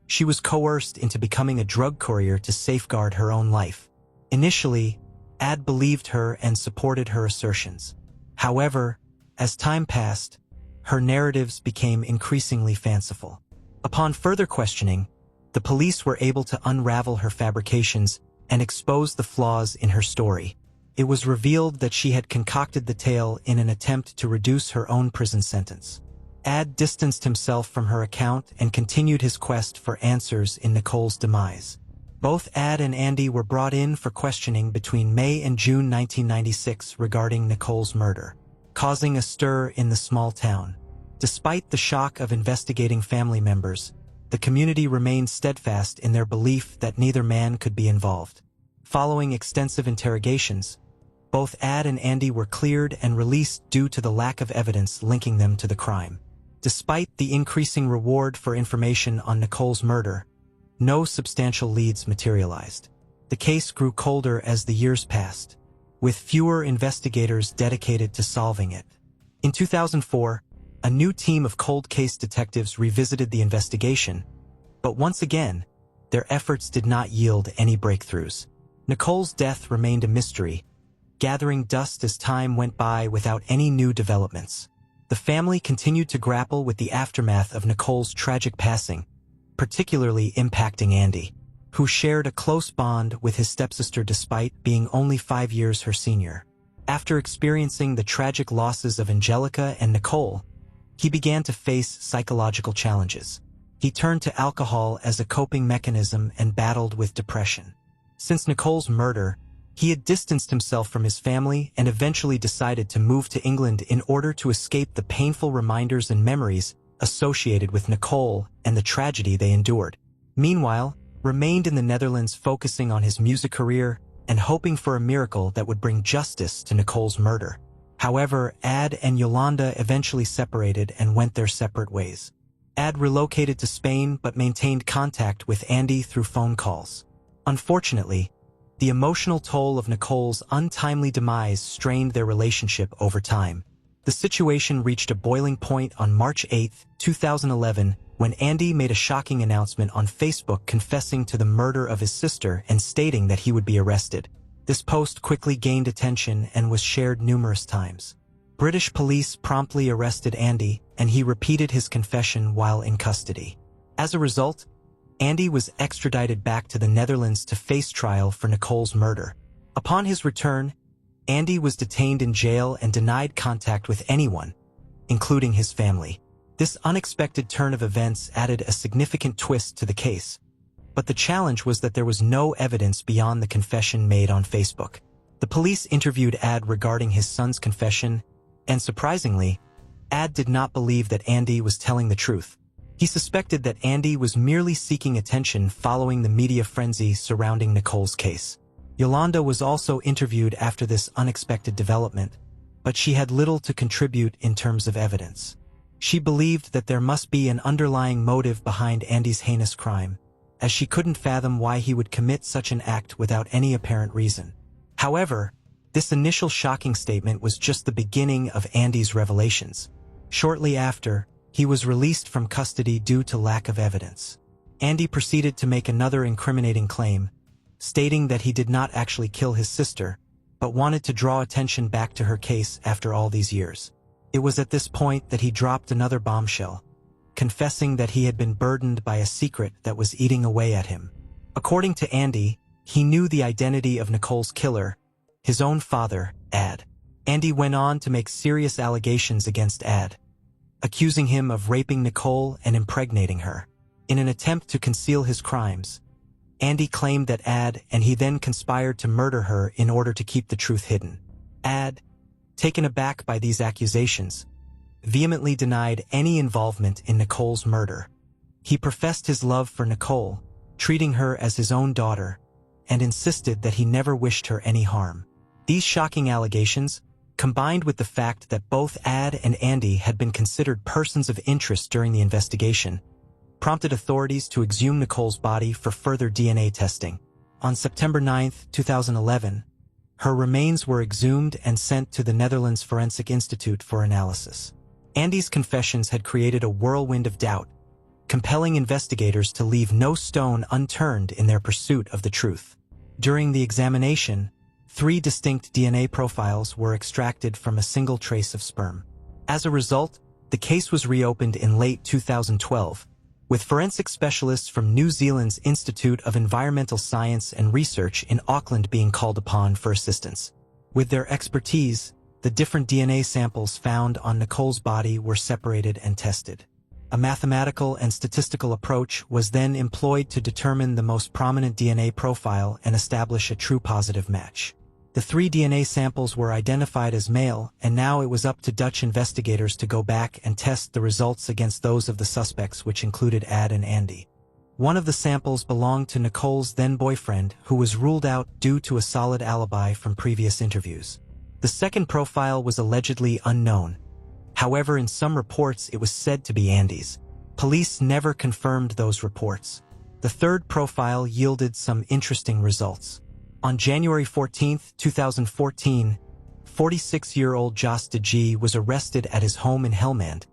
she was coerced into becoming a drug courier to safeguard her own life. Initially, Ad believed her and supported her assertions. However, as time passed, her narratives became increasingly fanciful. Upon further questioning, the police were able to unravel her fabrications and expose the flaws in her story. It was revealed that she had concocted the tale in an attempt to reduce her own prison sentence. Ad distanced himself from her account and continued his quest for answers in Nicole's demise. Both Ad and Andy were brought in for questioning between May and June 1996 regarding Nicole's murder, causing a stir in the small town. Despite the shock of investigating family members, the community remained steadfast in their belief that neither man could be involved. Following extensive interrogations, both Ad and Andy were cleared and released due to the lack of evidence linking them to the crime. Despite the increasing reward for information on Nicole's murder, no substantial leads materialized. The case grew colder as the years passed, with fewer investigators dedicated to solving it. In 2004, a new team of cold case detectives revisited the investigation, but once again, their efforts did not yield any breakthroughs. Nicole's death remained a mystery, gathering dust as time went by without any new developments. The family continued to grapple with the aftermath of Nicole's tragic passing, particularly impacting Andy, who shared a close bond with his stepsister despite being only 5 years her senior. After experiencing the tragic losses of Angelica and Nicole, he began to face psychological challenges. He turned to alcohol as a coping mechanism and battled with depression. Since Nicole's murder, he had distanced himself from his family and eventually decided to move to England in order to escape the painful reminders and memories associated with Nicole and the tragedy they endured. Meanwhile, remained in the Netherlands focusing on his music career and hoping for a miracle that would bring justice to Nicole's murder. However, Ad and Yolanda eventually separated and went their separate ways. Ad relocated to Spain but maintained contact with Andy through phone calls. Unfortunately, the emotional toll of Nicole's untimely demise strained their relationship over time. The situation reached a boiling point on March 8, 2011, when Andy made a shocking announcement on Facebook confessing to the murder of his sister and stating that he would be arrested. This post quickly gained attention and was shared numerous times. British police promptly arrested Andy, and he repeated his confession while in custody. As a result, Andy was extradited back to the Netherlands to face trial for Nicole's murder. Upon his return, Andy was detained in jail and denied contact with anyone, including his family. This unexpected turn of events added a significant twist to the case, but the challenge was that there was no evidence beyond the confession made on Facebook. The police interviewed Ad regarding his son's confession, and surprisingly, Ad did not believe that Andy was telling the truth. He suspected that Andy was merely seeking attention following the media frenzy surrounding Nicole's case. Yolanda was also interviewed after this unexpected development, but she had little to contribute in terms of evidence. She believed that there must be an underlying motive behind Andy's heinous crime, as she couldn't fathom why he would commit such an act without any apparent reason. However, this initial shocking statement was just the beginning of Andy's revelations. Shortly after, he was released from custody due to lack of evidence. Andy proceeded to make another incriminating claim, stating that he did not actually kill his sister, but wanted to draw attention back to her case after all these years. It was at this point that he dropped another bombshell, confessing that he had been burdened by a secret that was eating away at him. According to Andy, he knew the identity of Nicole's killer, his own father, Ad. Andy went on to make serious allegations against Ad, accusing him of raping Nicole and impregnating her. In an attempt to conceal his crimes, Andy claimed that Ad and he then conspired to murder her in order to keep the truth hidden. Ad, taken aback by these accusations, vehemently denied any involvement in Nicole's murder. He professed his love for Nicole, treating her as his own daughter, and insisted that he never wished her any harm. These shocking allegations, combined with the fact that both Ad and Andy had been considered persons of interest during the investigation, prompted authorities to exhume Nicole's body for further DNA testing. On September 9, 2011, Her remains were exhumed and sent to the Netherlands Forensic Institute for analysis. Andy's confessions had created a whirlwind of doubt, compelling investigators to leave no stone unturned in their pursuit of the truth. During the examination, 3 distinct DNA profiles were extracted from a single trace of sperm. As a result, the case was reopened in late 2012, with forensic specialists from New Zealand's Institute of Environmental Science and Research in Auckland being called upon for assistance. With their expertise, the different DNA samples found on Nicole's body were separated and tested. A mathematical and statistical approach was then employed to determine the most prominent DNA profile and establish a true positive match. The 3 DNA samples were identified as male, and now it was up to Dutch investigators to go back and test the results against those of the suspects, which included Ad and Andy. One of the samples belonged to Nicole's then-boyfriend, who was ruled out due to a solid alibi from previous interviews. The second profile was allegedly unknown. However, in some reports it was said to be Andy's. Police never confirmed those reports. The third profile yielded some interesting results. On January 14, 2014, 46-year-old Jos de G was arrested at his home in Helmand,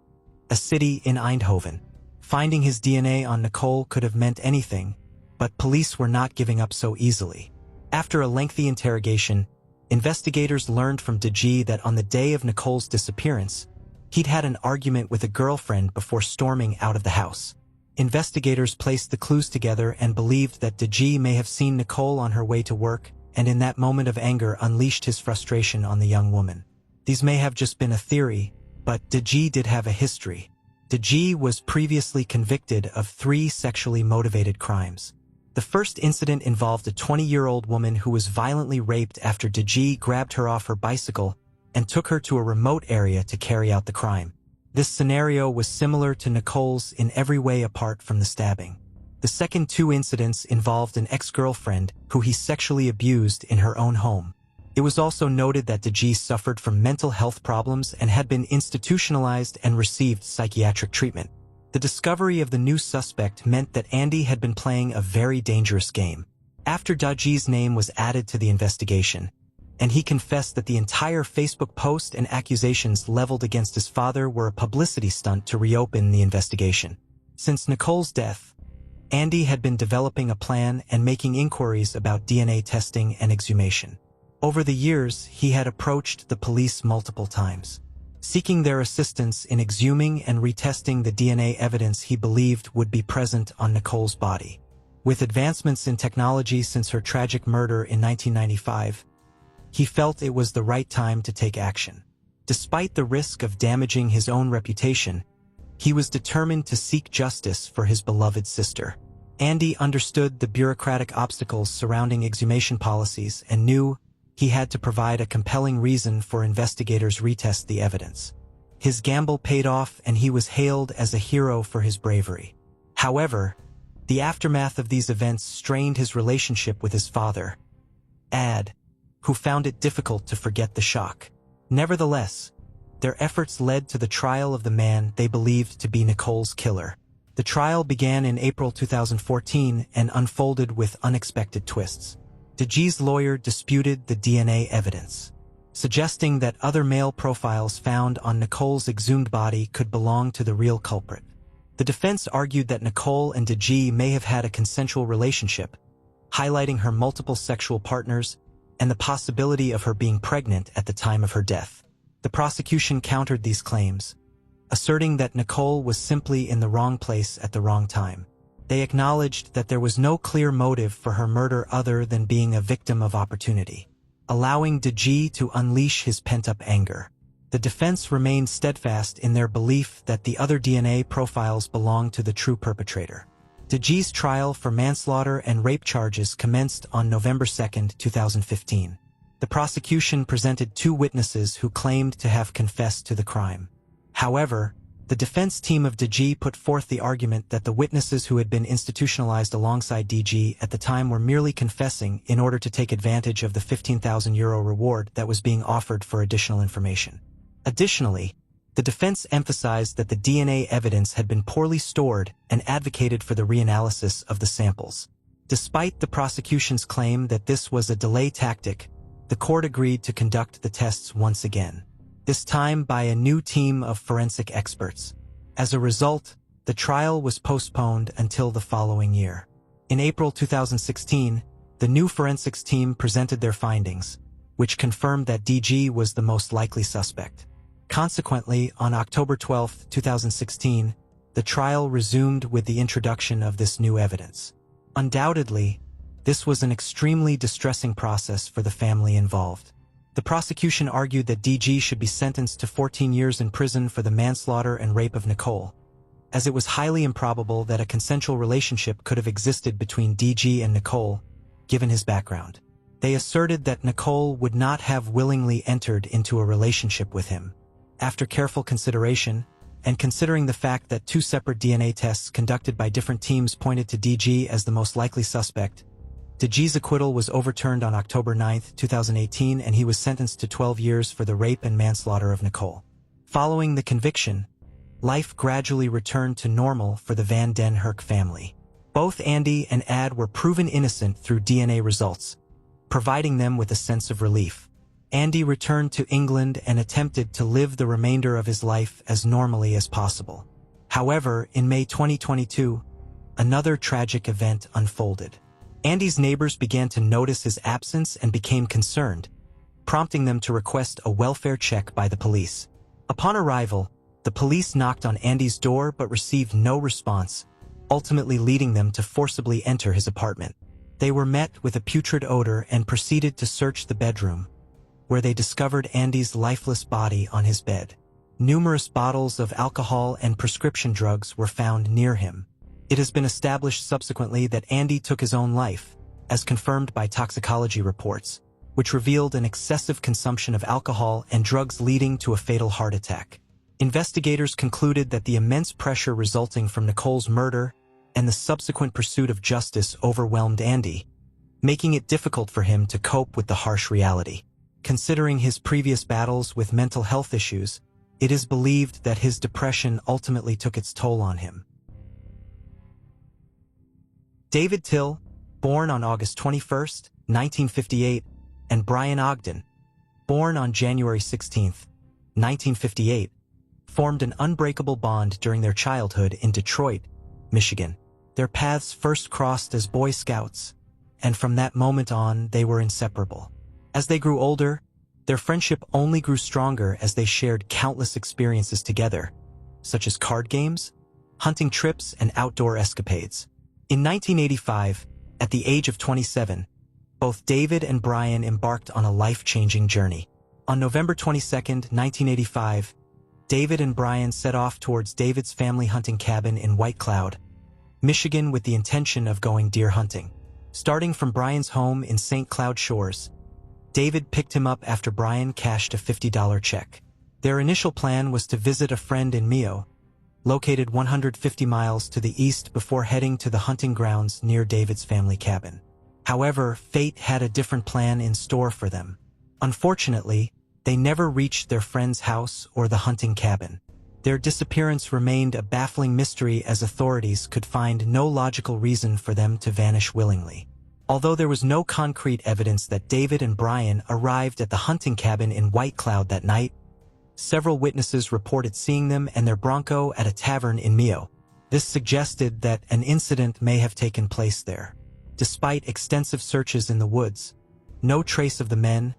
a city in Eindhoven. Finding his DNA on Nicole could have meant anything, but police were not giving up so easily. After a lengthy interrogation, investigators learned from de G that on the day of Nicole's disappearance, he'd had an argument with a girlfriend before storming out of the house. Investigators placed the clues together and believed that de G may have seen Nicole on her way to work and in that moment of anger unleashed his frustration on the young woman. These may have just been a theory, but de G did have a history. De G was previously convicted of 3 sexually motivated crimes. The first incident involved a 20-year-old woman who was violently raped after de G grabbed her off her bicycle and took her to a remote area to carry out the crime. This scenario was similar to Nicole's in every way apart from the stabbing. The second 2 incidents involved an ex-girlfriend who he sexually abused in her own home. It was also noted that de G suffered from mental health problems and had been institutionalized and received psychiatric treatment. The discovery of the new suspect meant that Andy had been playing a very dangerous game. After de G's name was added to the investigation, and he confessed that the entire Facebook post and accusations leveled against his father were a publicity stunt to reopen the investigation. Since Nicole's death, Andy had been developing a plan and making inquiries about DNA testing and exhumation. Over the years, he had approached the police multiple times, seeking their assistance in exhuming and retesting the DNA evidence he believed would be present on Nicole's body. With advancements in technology since her tragic murder in 1995, he felt it was the right time to take action. Despite the risk of damaging his own reputation, he was determined to seek justice for his beloved sister. Andy understood the bureaucratic obstacles surrounding exhumation policies and knew he had to provide a compelling reason for investigators to retest the evidence. His gamble paid off and he was hailed as a hero for his bravery. However, the aftermath of these events strained his relationship with his father, Ad, who found it difficult to forget the shock. Nevertheless, their efforts led to the trial of the man they believed to be Nicole's killer. The trial began in April 2014 and unfolded with unexpected twists. De G's lawyer disputed the DNA evidence, suggesting that other male profiles found on Nicole's exhumed body could belong to the real culprit. The defense argued that Nicole and de G may have had a consensual relationship, highlighting her multiple sexual partners and the possibility of her being pregnant at the time of her death. The prosecution countered these claims, asserting that Nicole was simply in the wrong place at the wrong time. They acknowledged that there was no clear motive for her murder other than being a victim of opportunity, allowing de G to unleash his pent-up anger. The defense remained steadfast in their belief that the other DNA profiles belonged to the true perpetrator. De G's trial for manslaughter and rape charges commenced on November 2, 2015. The prosecution presented 2 witnesses who claimed to have confessed to the crime. However, the defense team of de G put forth the argument that the witnesses who had been institutionalized alongside de G at the time were merely confessing in order to take advantage of the €15,000 reward that was being offered for additional information. Additionally, the defense emphasized that the DNA evidence had been poorly stored and advocated for the reanalysis of the samples. Despite the prosecution's claim that this was a delay tactic, the court agreed to conduct the tests once again, this time by a new team of forensic experts. As a result, the trial was postponed until the following year. In April 2016, the new forensics team presented their findings, which confirmed that DG was the most likely suspect. Consequently, on October 12, 2016, the trial resumed with the introduction of this new evidence. Undoubtedly, this was an extremely distressing process for the family involved. The prosecution argued that DG should be sentenced to 14 years in prison for the manslaughter and rape of Nicole, as it was highly improbable that a consensual relationship could have existed between DG and Nicole, given his background. They asserted that Nicole would not have willingly entered into a relationship with him. After careful consideration, and considering the fact that two separate DNA tests conducted by different teams pointed to DG as the most likely suspect, DG's acquittal was overturned on October 9, 2018, and he was sentenced to 12 years for the rape and manslaughter of Nicole. Following the conviction, life gradually returned to normal for the Van den Herk family. Both Andy and Ad were proven innocent through DNA results, providing them with a sense of relief. Andy returned to England and attempted to live the remainder of his life as normally as possible. However, in May 2022, another tragic event unfolded. Andy's neighbors began to notice his absence and became concerned, prompting them to request a welfare check by the police. Upon arrival, the police knocked on Andy's door but received no response, ultimately leading them to forcibly enter his apartment. They were met with a putrid odor and proceeded to search the bedroom, where they discovered Andy's lifeless body on his bed. Numerous bottles of alcohol and prescription drugs were found near him. It has been established subsequently that Andy took his own life, as confirmed by toxicology reports, which revealed an excessive consumption of alcohol and drugs leading to a fatal heart attack. Investigators concluded that the immense pressure resulting from Nicole's murder and the subsequent pursuit of justice overwhelmed Andy, making it difficult for him to cope with the harsh reality. Considering his previous battles with mental health issues, it is believed that his depression ultimately took its toll on him. David Till, born on August 21, 1958, and Brian Ogden, born on January 16, 1958, formed an unbreakable bond during their childhood in Detroit, Michigan. Their paths first crossed as Boy Scouts, and from that moment on, they were inseparable. As they grew older, their friendship only grew stronger as they shared countless experiences together, such as card games, hunting trips, and outdoor escapades. In 1985, at the age of 27, both David and Brian embarked on a life-changing journey. On November 22, 1985, David and Brian set off towards David's family hunting cabin in White Cloud, Michigan, with the intention of going deer hunting. Starting from Brian's home in St. Cloud Shores, David picked him up after Brian cashed a $50 check. Their initial plan was to visit a friend in Mio, located 150 miles to the east, before heading to the hunting grounds near David's family cabin. However, fate had a different plan in store for them. Unfortunately, they never reached their friend's house or the hunting cabin. Their disappearance remained a baffling mystery, as authorities could find no logical reason for them to vanish willingly. Although there was no concrete evidence that David and Brian arrived at the hunting cabin in White Cloud that night, several witnesses reported seeing them and their Bronco at a tavern in Mio. This suggested that an incident may have taken place there. Despite extensive searches in the woods, no trace of the men,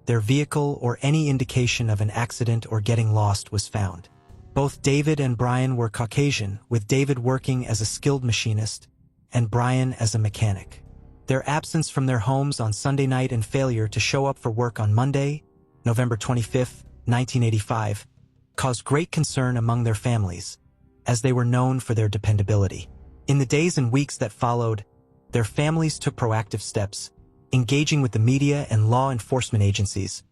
their vehicle, or any indication of an accident or getting lost was found. Both David and Brian were Caucasian, with David working as a skilled machinist and Brian as a mechanic. Their absence from their homes on Sunday night and failure to show up for work on Monday, November 25, 1985, caused great concern among their families, as they were known for their dependability. In the days and weeks that followed, their families took proactive steps, engaging with the media and law enforcement agencies,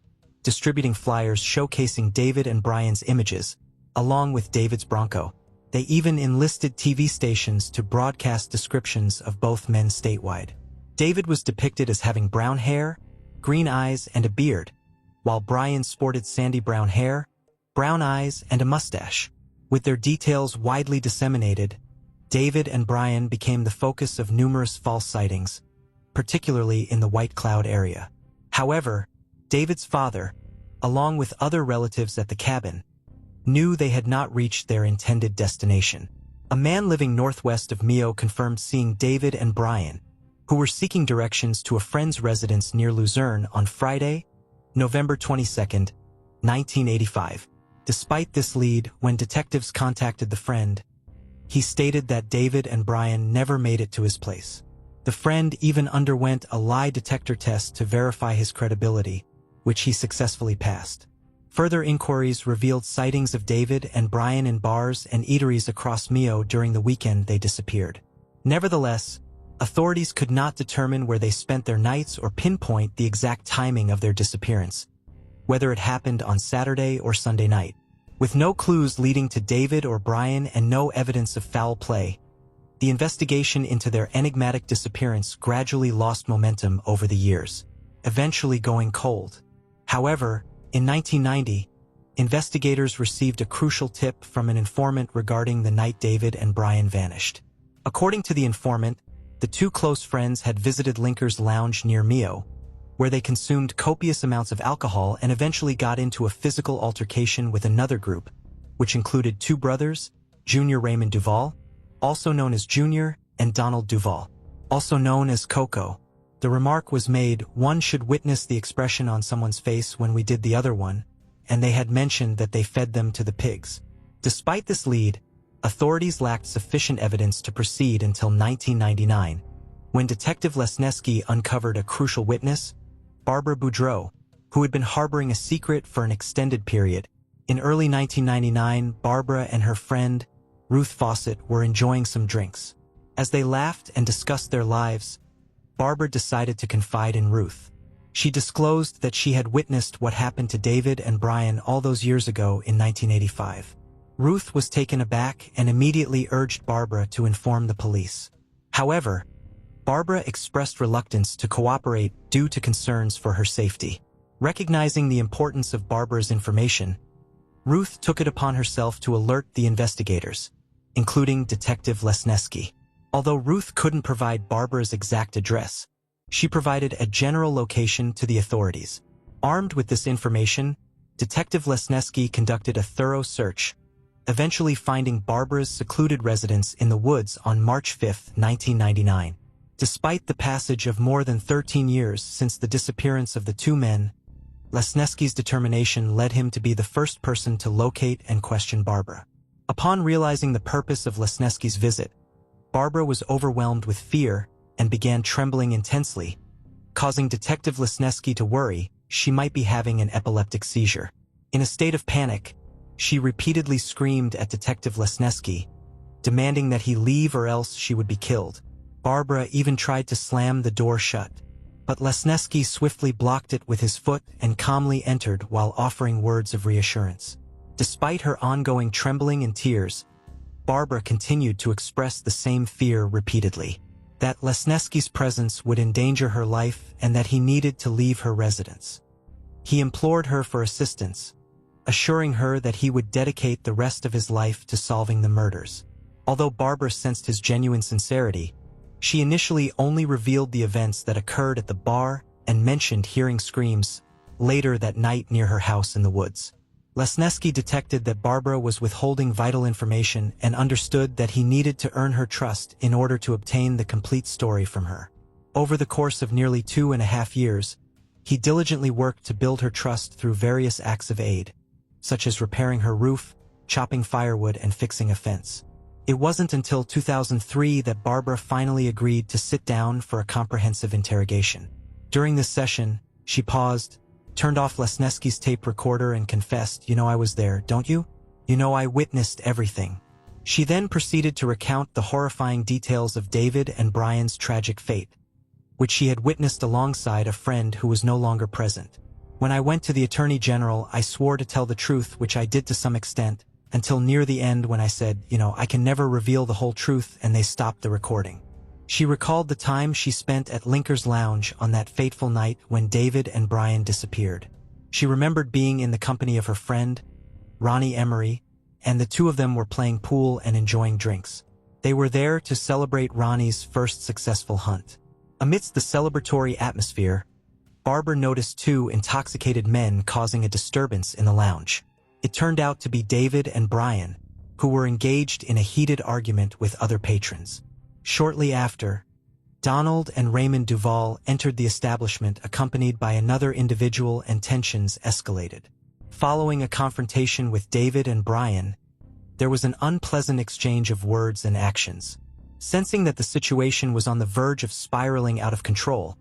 distributing flyers showcasing David and Brian's images, along with David's Bronco. They even enlisted TV stations to broadcast descriptions of both men statewide. David was depicted as having brown hair, green eyes, and a beard, while Brian sported sandy brown hair, brown eyes, and a mustache. With their details widely disseminated, David and Brian became the focus of numerous false sightings, particularly in the White Cloud area. However, David's father, along with other relatives at the cabin, knew they had not reached their intended destination. A man living northwest of Mio confirmed seeing David and Brian, who were seeking directions to a friend's residence near Luzerne on Friday, November 22, 1985. Despite this lead, when detectives contacted the friend, he stated that David and Brian never made it to his place. The friend even underwent a lie detector test to verify his credibility, which he successfully passed. Further inquiries revealed sightings of David and Brian in bars and eateries across Mio during the weekend they disappeared. Nevertheless, authorities could not determine where they spent their nights or pinpoint the exact timing of their disappearance, whether it happened on Saturday or Sunday night. With no clues leading to David or Brian and no evidence of foul play, the investigation into their enigmatic disappearance gradually lost momentum over the years, eventually going cold. However, in 1990, investigators received a crucial tip from an informant regarding the night David and Brian vanished. According to the informant, the two close friends had visited Linker's Lounge near Mio, where they consumed copious amounts of alcohol and eventually got into a physical altercation with another group, which included two brothers, Junior Raymond Duval, also known as Junior, and Donald Duval, also known as Coco. The remark was made, one should witness the expression on someone's face when we did the other one, and they had mentioned that they fed them to the pigs. Despite this lead, authorities lacked sufficient evidence to proceed until 1999, when Detective Lesneski uncovered a crucial witness, Barbara Boudreau, who had been harboring a secret for an extended period. In early 1999, Barbara and her friend, Ruth Fawcett, were enjoying some drinks. As they laughed and discussed their lives, Barbara decided to confide in Ruth. She disclosed that she had witnessed what happened to David and Brian all those years ago in 1985. Ruth was taken aback and immediately urged Barbara to inform the police. However, Barbara expressed reluctance to cooperate due to concerns for her safety. Recognizing the importance of Barbara's information, Ruth took it upon herself to alert the investigators, including Detective Lesneski. Although Ruth couldn't provide Barbara's exact address, she provided a general location to the authorities. Armed with this information, Detective Lesneski conducted a thorough search, eventually finding Barbara's secluded residence in the woods on March 5, 1999. Despite the passage of more than 13 years since the disappearance of the two men, Lesneski's determination led him to be the first person to locate and question Barbara. Upon realizing the purpose of Lesneski's visit, Barbara was overwhelmed with fear and began trembling intensely, causing Detective Lesneski to worry she might be having an epileptic seizure. In a state of panic, she repeatedly screamed at Detective Lesneski, demanding that he leave or else she would be killed. Barbara even tried to slam the door shut, but Lesneski swiftly blocked it with his foot and calmly entered while offering words of reassurance. Despite her ongoing trembling and tears, Barbara continued to express the same fear repeatedly, that Lesneski's presence would endanger her life and that he needed to leave her residence. He implored her for assistance, assuring her that he would dedicate the rest of his life to solving the murders. Although Barbara sensed his genuine sincerity, she initially only revealed the events that occurred at the bar and mentioned hearing screams later that night near her house in the woods. Lesneski detected that Barbara was withholding vital information and understood that he needed to earn her trust in order to obtain the complete story from her. Over the course of nearly 2.5 years, he diligently worked to build her trust through various acts of aid, such as repairing her roof, chopping firewood, and fixing a fence. It wasn't until 2003 that Barbara finally agreed to sit down for a comprehensive interrogation. During this session, she paused, turned off Lesneski's tape recorder and confessed, "You know I was there, don't you? You know I witnessed everything." She then proceeded to recount the horrifying details of David and Brian's tragic fate, which she had witnessed alongside a friend who was no longer present. "When I went to the Attorney General, I swore to tell the truth, which I did to some extent, until near the end when I said, I can never reveal the whole truth, and they stopped the recording." She recalled the time she spent at Linker's Lounge on that fateful night when David and Brian disappeared. She remembered being in the company of her friend, Ronnie Emery, and the two of them were playing pool and enjoying drinks. They were there to celebrate Ronnie's first successful hunt. Amidst the celebratory atmosphere, Barbara noticed two intoxicated men causing a disturbance in the lounge. It turned out to be David and Brian, who were engaged in a heated argument with other patrons. Shortly after, Donald and Raymond Duval entered the establishment accompanied by another individual, and tensions escalated. Following a confrontation with David and Brian, there was an unpleasant exchange of words and actions. Sensing that the situation was on the verge of spiraling out of control,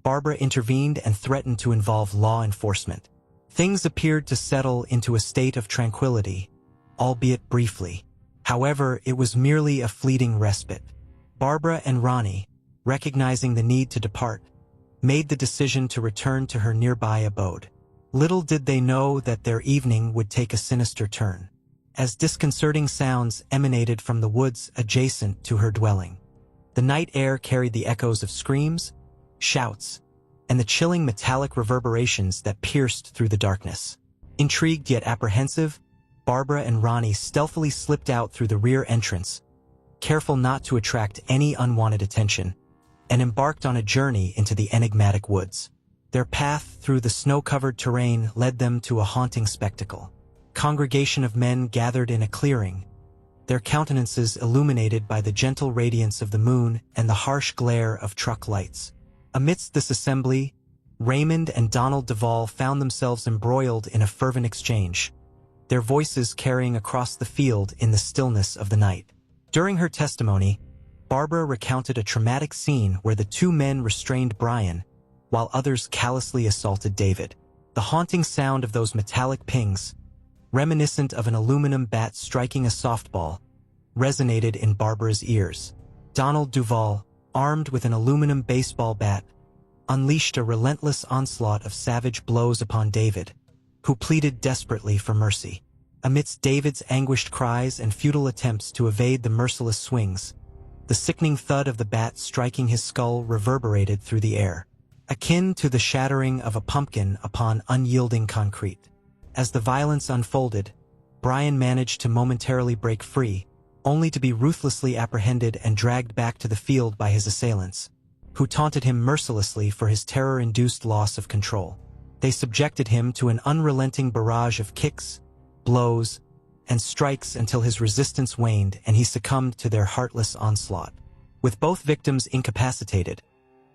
Barbara intervened and threatened to involve law enforcement. Things appeared to settle into a state of tranquility, albeit briefly. However, it was merely a fleeting respite. Barbara and Ronnie, recognizing the need to depart, made the decision to return to her nearby abode. Little did they know that their evening would take a sinister turn, as disconcerting sounds emanated from the woods adjacent to her dwelling. The night air carried the echoes of screams, shouts, and the chilling metallic reverberations that pierced through the darkness. Intrigued yet apprehensive, Barbara and Ronnie stealthily slipped out through the rear entrance, careful not to attract any unwanted attention, and embarked on a journey into the enigmatic woods. Their path through the snow-covered terrain led them to a haunting spectacle. Congregation of men gathered in a clearing, their countenances illuminated by the gentle radiance of the moon and the harsh glare of truck lights. Amidst this assembly, Raymond and Donald Duval found themselves embroiled in a fervent exchange, their voices carrying across the field in the stillness of the night. During her testimony, Barbara recounted a traumatic scene where the two men restrained Brian, while others callously assaulted David. The haunting sound of those metallic pings, reminiscent of an aluminum bat striking a softball, resonated in Barbara's ears. Donald Duval, armed with an aluminum baseball bat, unleashed a relentless onslaught of savage blows upon David, who pleaded desperately for mercy. Amidst David's anguished cries and futile attempts to evade the merciless swings, the sickening thud of the bat striking his skull reverberated through the air, akin to the shattering of a pumpkin upon unyielding concrete. As the violence unfolded, Brian managed to momentarily break free, only to be ruthlessly apprehended and dragged back to the field by his assailants, who taunted him mercilessly for his terror-induced loss of control. They subjected him to an unrelenting barrage of kicks, blows, and strikes until his resistance waned and he succumbed to their heartless onslaught. With both victims incapacitated,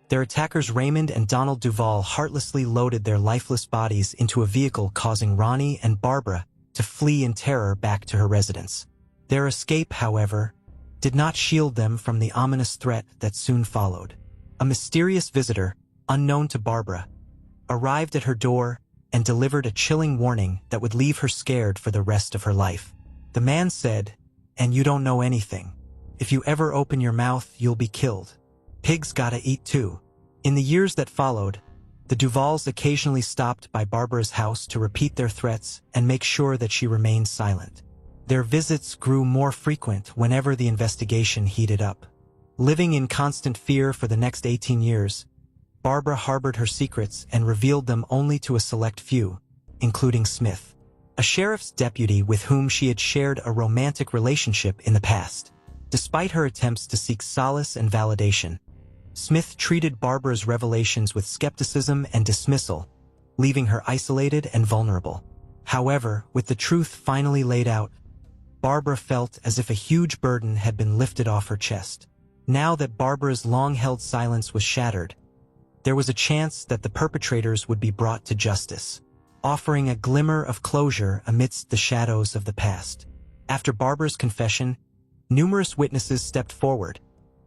their attackers Raymond and Donald Duval heartlessly loaded their lifeless bodies into a vehicle, causing Ronnie and Barbara to flee in terror back to her residence. Their escape, however, did not shield them from the ominous threat that soon followed. A mysterious visitor, unknown to Barbara, arrived at her door and delivered a chilling warning that would leave her scared for the rest of her life. The man said, "And you don't know anything. If you ever open your mouth, you'll be killed. Pigs gotta eat too." In the years that followed, the Duvals occasionally stopped by Barbara's house to repeat their threats and make sure that she remained silent. Their visits grew more frequent whenever the investigation heated up. Living in constant fear for the next 18 years, Barbara harbored her secrets and revealed them only to a select few, including Smith, a sheriff's deputy with whom she had shared a romantic relationship in the past. Despite her attempts to seek solace and validation, Smith treated Barbara's revelations with skepticism and dismissal, leaving her isolated and vulnerable. However, with the truth finally laid out, Barbara felt as if a huge burden had been lifted off her chest. Now that Barbara's long-held silence was shattered, there was a chance that the perpetrators would be brought to justice, offering a glimmer of closure amidst the shadows of the past. After Barbara's confession, numerous witnesses stepped forward,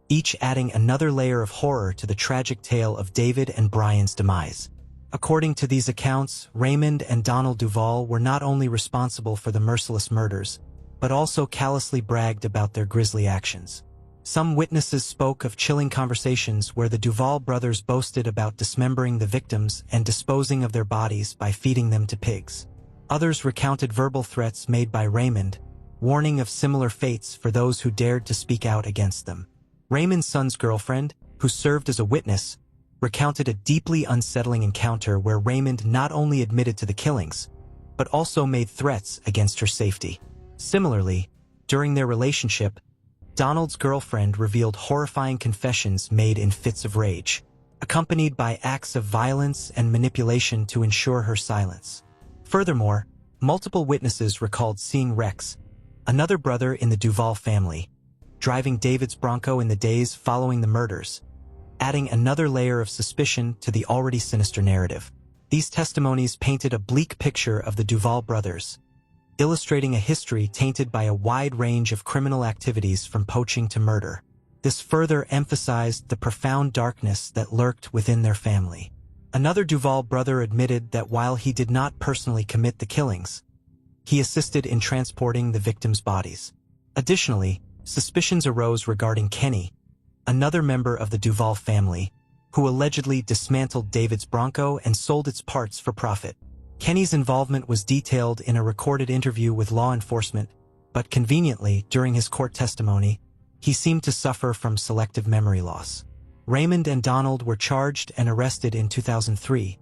each adding another layer of horror to the tragic tale of David and Brian's demise. According to these accounts, Raymond and Donald Duval were not only responsible for the merciless murders, but also callously bragged about their grisly actions. Some witnesses spoke of chilling conversations where the Duval brothers boasted about dismembering the victims and disposing of their bodies by feeding them to pigs. Others recounted verbal threats made by Raymond, warning of similar fates for those who dared to speak out against them. Raymond's son's girlfriend, who served as a witness, recounted a deeply unsettling encounter where Raymond not only admitted to the killings, but also made threats against her safety. Similarly, during their relationship, Donald's girlfriend revealed horrifying confessions made in fits of rage. accompanied by acts of violence and manipulation to ensure her silence. Furthermore, multiple witnesses recalled seeing Rex, another brother in the Duvall family, driving David's Bronco in the days following the murders, adding another layer of suspicion to the already sinister narrative. These testimonies painted a bleak picture of the Duvall brothers, illustrating a history tainted by a wide range of criminal activities from poaching to murder. This further emphasized the profound darkness that lurked within their family. Another Duvall brother admitted that while he did not personally commit the killings, he assisted in transporting the victims' bodies. Additionally, suspicions arose regarding Kenny, another member of the Duvall family, who allegedly dismantled David's Bronco and sold its parts for profit. Kenny's involvement was detailed in a recorded interview with law enforcement, but conveniently, during his court testimony, he seemed to suffer from selective memory loss. Raymond and Donald were charged and arrested in 2003,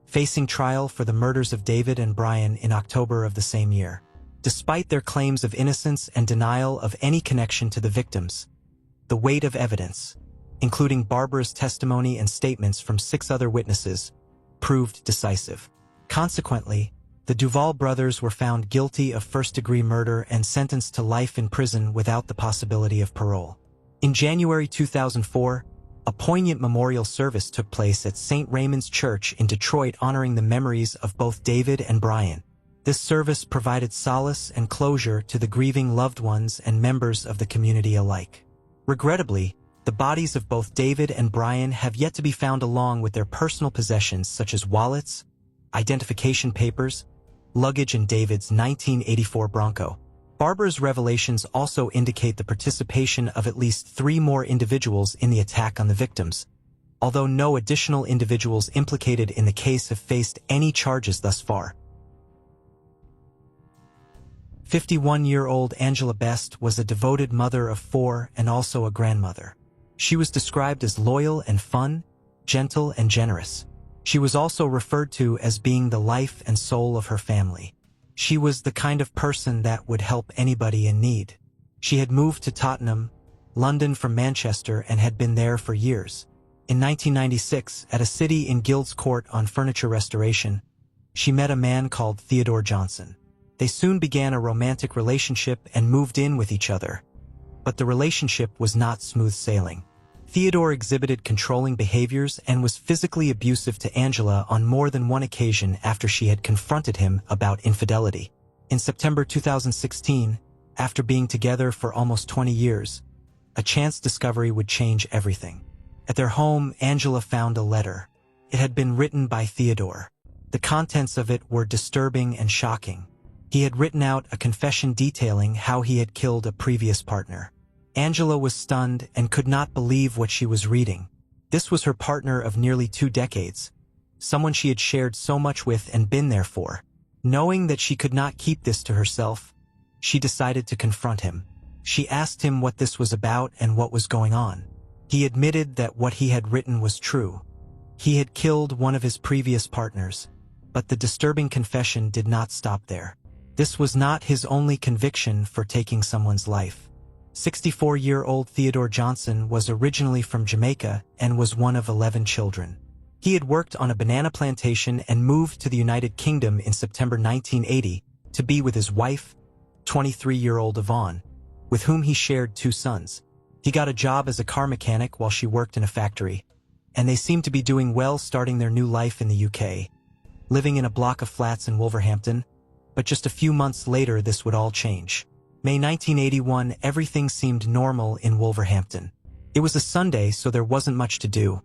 facing trial for the murders of David and Brian in October of the same year. Despite their claims of innocence and denial of any connection to the victims, the weight of evidence, including Barbara's testimony and statements from 6 other witnesses, proved decisive. Consequently, the Duvall brothers were found guilty of first-degree murder and sentenced to life in prison without the possibility of parole. In January 2004, a poignant memorial service took place at St. Raymond's Church in Detroit honoring the memories of both David and Brian. This service provided solace and closure to the grieving loved ones and members of the community alike. Regrettably, the bodies of both David and Brian have yet to be found along with their personal possessions such as wallets, identification papers, luggage, and David's 1984 Bronco. Barbara's revelations also indicate the participation of at least 3 more individuals in the attack on the victims, although no additional individuals implicated in the case have faced any charges thus far. 51-year-old Angela Best was a devoted mother of 4 and also a grandmother. She was described as loyal and fun, gentle and generous. She was also referred to as being the life and soul of her family. She was the kind of person that would help anybody in need. She had moved to Tottenham, London from Manchester and had been there for years. In 1996, at a city in Guild's Court on furniture restoration, she met a man called Theodore Johnson. They soon began a romantic relationship and moved in with each other. But the relationship was not smooth sailing. Theodore exhibited controlling behaviors and was physically abusive to Angela on more than one occasion after she had confronted him about infidelity. In September 2016, after being together for almost 20 years, a chance discovery would change everything. At their home, Angela found a letter. It had been written by Theodore. The contents of it were disturbing and shocking. He had written out a confession detailing how he had killed a previous partner. Angela was stunned and could not believe what she was reading. This was her partner of nearly 2 decades, someone she had shared so much with and been there for. Knowing that she could not keep this to herself, she decided to confront him. She asked him what this was about and what was going on. He admitted that what he had written was true. He had killed one of his previous partners, but the disturbing confession did not stop there. This was not his only conviction for taking someone's life. 64-year-old Theodore Johnson was originally from Jamaica and was one of 11 children. He had worked on a banana plantation and moved to the United Kingdom in September 1980 to be with his wife, 23-year-old Yvonne, with whom he shared 2 sons. He got a job as a car mechanic while she worked in a factory, and they seemed to be doing well, starting their new life in the UK, living in a block of flats in Wolverhampton. But just a few months later, this would all change. May 1981, everything seemed normal in Wolverhampton. It was a Sunday, so there wasn't much to do,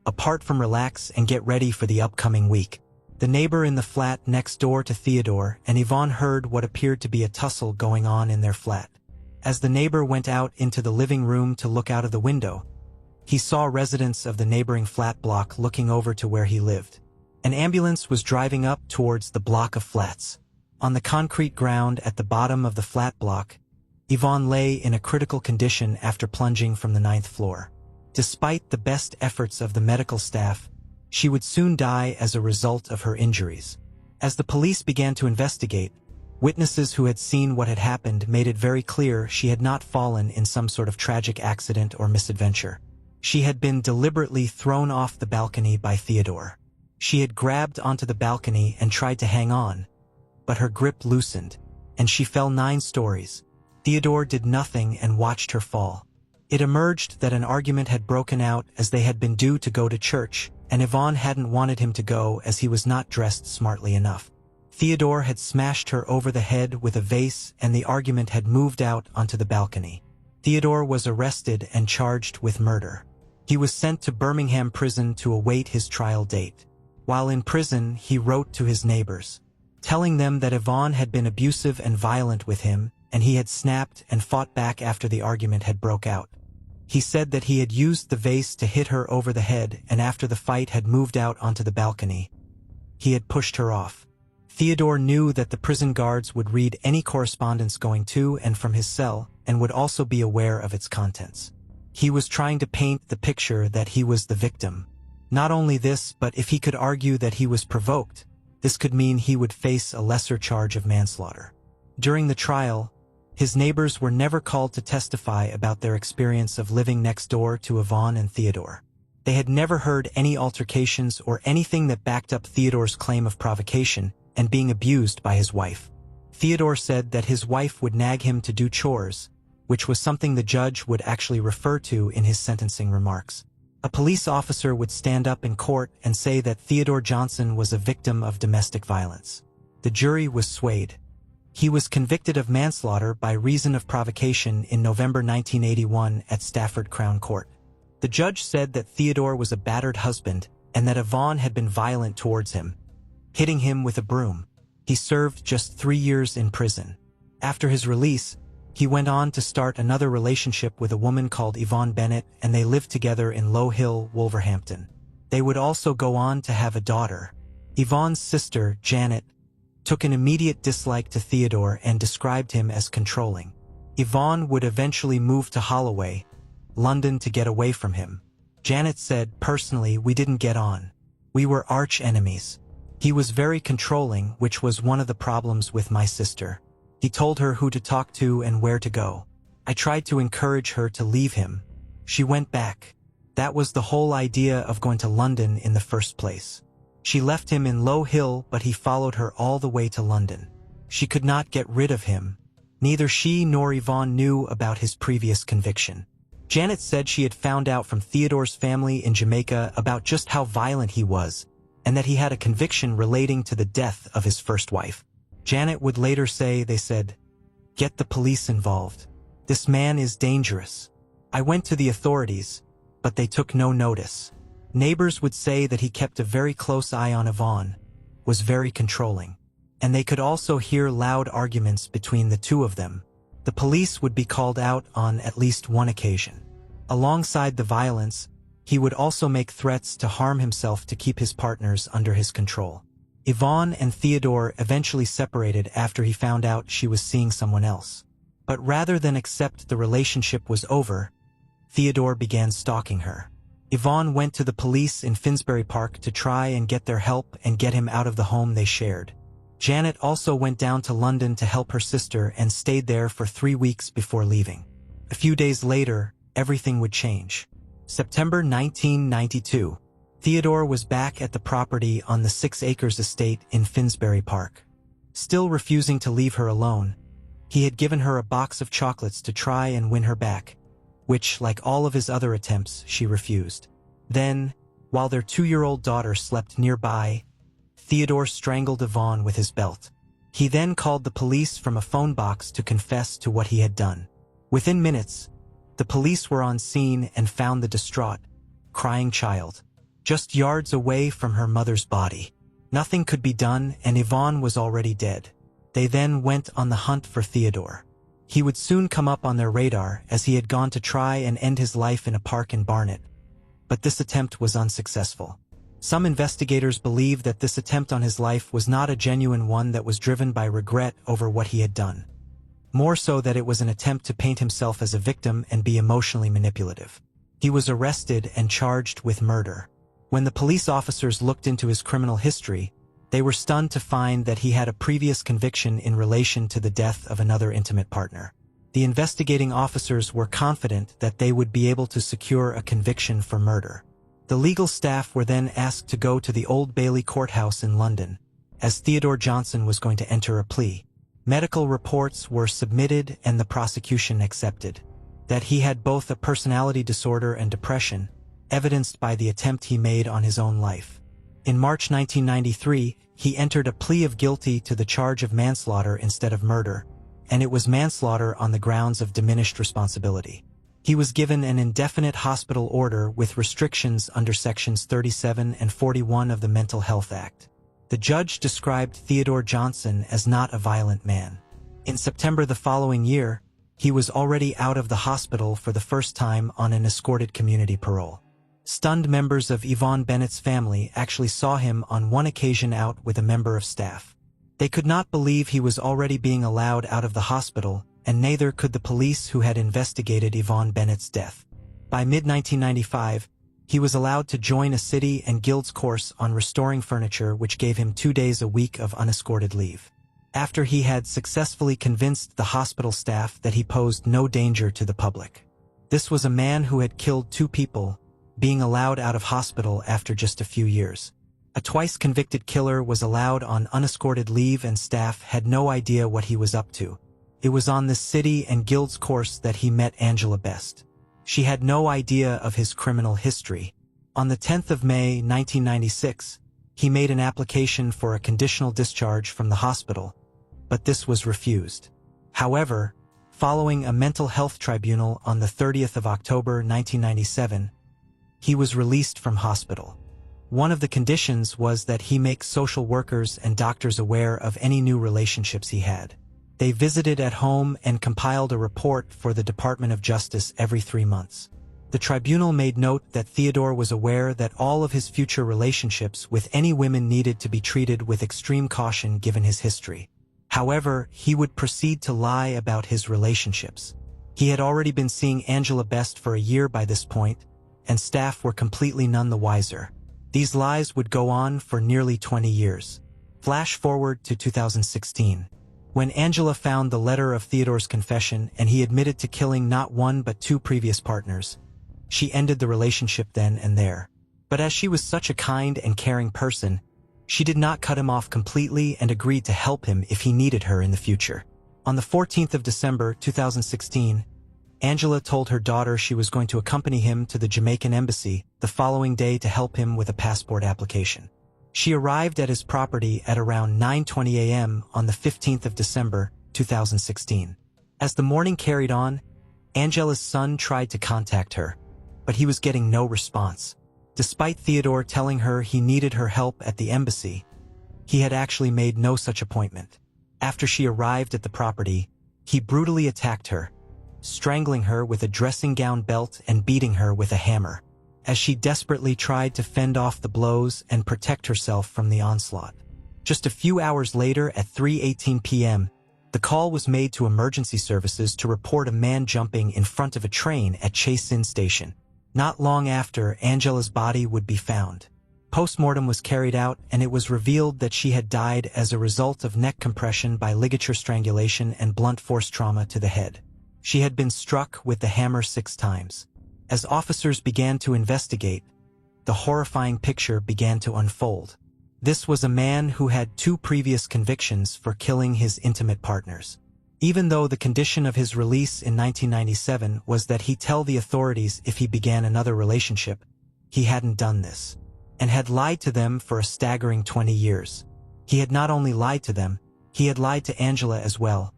apart from relax and get ready for the upcoming week. The neighbor in the flat next door to Theodore and Yvonne heard what appeared to be a tussle going on in their flat. As the neighbor went out into the living room to look out of the window, he saw residents of the neighboring flat block looking over to where he lived. An ambulance was driving up towards the block of flats. On the concrete ground at the bottom of the flat block, Yvonne lay in a critical condition after plunging from the 9th floor. Despite the best efforts of the medical staff, she would soon die as a result of her injuries. As the police began to investigate, witnesses who had seen what had happened made it very clear she had not fallen in some sort of tragic accident or misadventure. She had been deliberately thrown off the balcony by Theodore. She had grabbed onto the balcony and tried to hang on, but her grip loosened, and she fell 9 stories. Theodore did nothing and watched her fall. It emerged that an argument had broken out as they had been due to go to church, and Yvonne hadn't wanted him to go as he was not dressed smartly enough. Theodore had smashed her over the head with a vase and the argument had moved out onto the balcony. Theodore was arrested and charged with murder. He was sent to Birmingham prison to await his trial date. While in prison, he wrote to his neighbors, telling them that Yvonne had been abusive and violent with him, and he had snapped and fought back after the argument had broke out. He said that he had used the vase to hit her over the head, and after the fight had moved out onto the balcony, he had pushed her off. Theodore knew that the prison guards would read any correspondence going to and from his cell, and would also be aware of its contents. He was trying to paint the picture that he was the victim. Not only this, but if he could argue that he was provoked, this could mean he would face a lesser charge of manslaughter. During the trial, his neighbors were never called to testify about their experience of living next door to Yvonne and Theodore. They had never heard any altercations or anything that backed up Theodore's claim of provocation and being abused by his wife. Theodore said that his wife would nag him to do chores, which was something the judge would actually refer to in his sentencing remarks. A police officer would stand up in court and say that Theodore Johnson was a victim of domestic violence. The jury was swayed. He was convicted of manslaughter by reason of provocation in November 1981 at Stafford Crown Court. The judge said that Theodore was a battered husband and that Yvonne had been violent towards him, hitting him with a broom. He served just 3 years in prison. After his release, he went on to start another relationship with a woman called Yvonne Bennett, and they lived together in Low Hill, Wolverhampton. They would also go on to have a daughter. Yvonne's sister, Janet, took an immediate dislike to Theodore and described him as controlling. Yvonne would eventually move to Holloway, London, to get away from him. Janet said, "Personally, we didn't get on. We were arch enemies. He was very controlling, which was one of the problems with my sister. He told her who to talk to and where to go. I tried to encourage her to leave him. She went back. That was the whole idea of going to London in the first place. She left him in Low Hill, but he followed her all the way to London. She could not get rid of him. Neither she nor Yvonne knew about his previous conviction." Janet said she had found out from Theodore's family in Jamaica about just how violent he was, and that he had a conviction relating to the death of his first wife. Janet would later say, "They said, 'Get the police involved. This man is dangerous.' I went to the authorities, but they took no notice." Neighbors would say that he kept a very close eye on Yvonne, was very controlling, and they could also hear loud arguments between the two of them. The police would be called out on at least one occasion. Alongside the violence, he would also make threats to harm himself to keep his partners under his control. Yvonne and Theodore eventually separated after he found out she was seeing someone else. But rather than accept the relationship was over, Theodore began stalking her. Yvonne went to the police in Finsbury Park to try and get their help and get him out of the home they shared. Janet also went down to London to help her sister and stayed there for 3 weeks before leaving. A few days later, everything would change. September 1992. Theodore was back at the property on the 6 acres estate in Finsbury Park. Still refusing to leave her alone, he had given her a box of chocolates to try and win her back, which, like all of his other attempts, she refused. Then, while their 2-year-old daughter slept nearby, Theodore strangled Yvonne with his belt. He then called the police from a phone box to confess to what he had done. Within minutes, the police were on scene and found the distraught, crying child just yards away from her mother's body. Nothing could be done, and Yvonne was already dead. They then went on the hunt for Theodore. He would soon come up on their radar as he had gone to try and end his life in a park in Barnet. But this attempt was unsuccessful. Some investigators believe that this attempt on his life was not a genuine one that was driven by regret over what he had done. More so that it was an attempt to paint himself as a victim and be emotionally manipulative. He was arrested and charged with murder. When the police officers looked into his criminal history, they were stunned to find that he had a previous conviction in relation to the death of another intimate partner. The investigating officers were confident that they would be able to secure a conviction for murder. The legal staff were then asked to go to the Old Bailey courthouse in London, as Theodore Johnson was going to enter a plea. Medical reports were submitted and the prosecution accepted that he had both a personality disorder and depression, evidenced by the attempt he made on his own life. In March 1993, he entered a plea of guilty to the charge of manslaughter instead of murder, and it was manslaughter on the grounds of diminished responsibility. He was given an indefinite hospital order with restrictions under Sections 37 and 41 of the Mental Health Act. The judge described Theodore Johnson as not a violent man. In September the following year, he was already out of the hospital for the first time on an escorted community parole. Stunned members of Yvonne Bennett's family actually saw him on one occasion out with a member of staff. They could not believe he was already being allowed out of the hospital, and neither could the police who had investigated Yvonne Bennett's death. By mid-1995, he was allowed to join a City and Guilds course on restoring furniture, which gave him 2 days a week of unescorted leave. After he had successfully convinced the hospital staff that he posed no danger to the public. This was a man who had killed 2 people, being allowed out of hospital after just a few years. A twice-convicted killer was allowed on unescorted leave and staff had no idea what he was up to. It was on this City and Guilds course that he met Angela Best. She had no idea of his criminal history. On the 10th of May 1996, he made an application for a conditional discharge from the hospital, but this was refused. However, following a mental health tribunal on the 30th of October 1997, he was released from hospital. One of the conditions was that he make social workers and doctors aware of any new relationships he had. They visited at home and compiled a report for the Department of Justice every 3 months. The tribunal made note that Theodore was aware that all of his future relationships with any women needed to be treated with extreme caution given his history. However, he would proceed to lie about his relationships. He had already been seeing Angela Best for a year by this point, and staff were completely none the wiser. These lies would go on for nearly 20 years. Flash forward to 2016. When Angela found the letter of Theodore's confession and he admitted to killing not 1 but 2 previous partners, she ended the relationship then and there. But as she was such a kind and caring person, she did not cut him off completely and agreed to help him if he needed her in the future. On the 14th of December 2016, Angela told her daughter she was going to accompany him to the Jamaican embassy the following day to help him with a passport application. She arrived at his property at around 9:20 a.m. on the 15th of December 2016. As the morning carried on, Angela's son tried to contact her, but he was getting no response. Despite Theodore telling her he needed her help at the embassy, he had actually made no such appointment. After she arrived at the property, he brutally attacked her, strangling her with a dressing gown belt and beating her with a hammer, as she desperately tried to fend off the blows and protect herself from the onslaught. Just a few hours later at 3:18 p.m., the call was made to emergency services to report a man jumping in front of a train at Chase Inn Station. Not long after, Angela's body would be found. Postmortem was carried out and it was revealed that she had died as a result of neck compression by ligature strangulation and blunt force trauma to the head. She had been struck with the hammer 6 times. As officers began to investigate, the horrifying picture began to unfold. This was a man who had 2 previous convictions for killing his intimate partners. Even though the condition of his release in 1997 was that he tell the authorities if he began another relationship, he hadn't done this, and had lied to them for a staggering 20 years. He had not only lied to them, he had lied to Angela as well,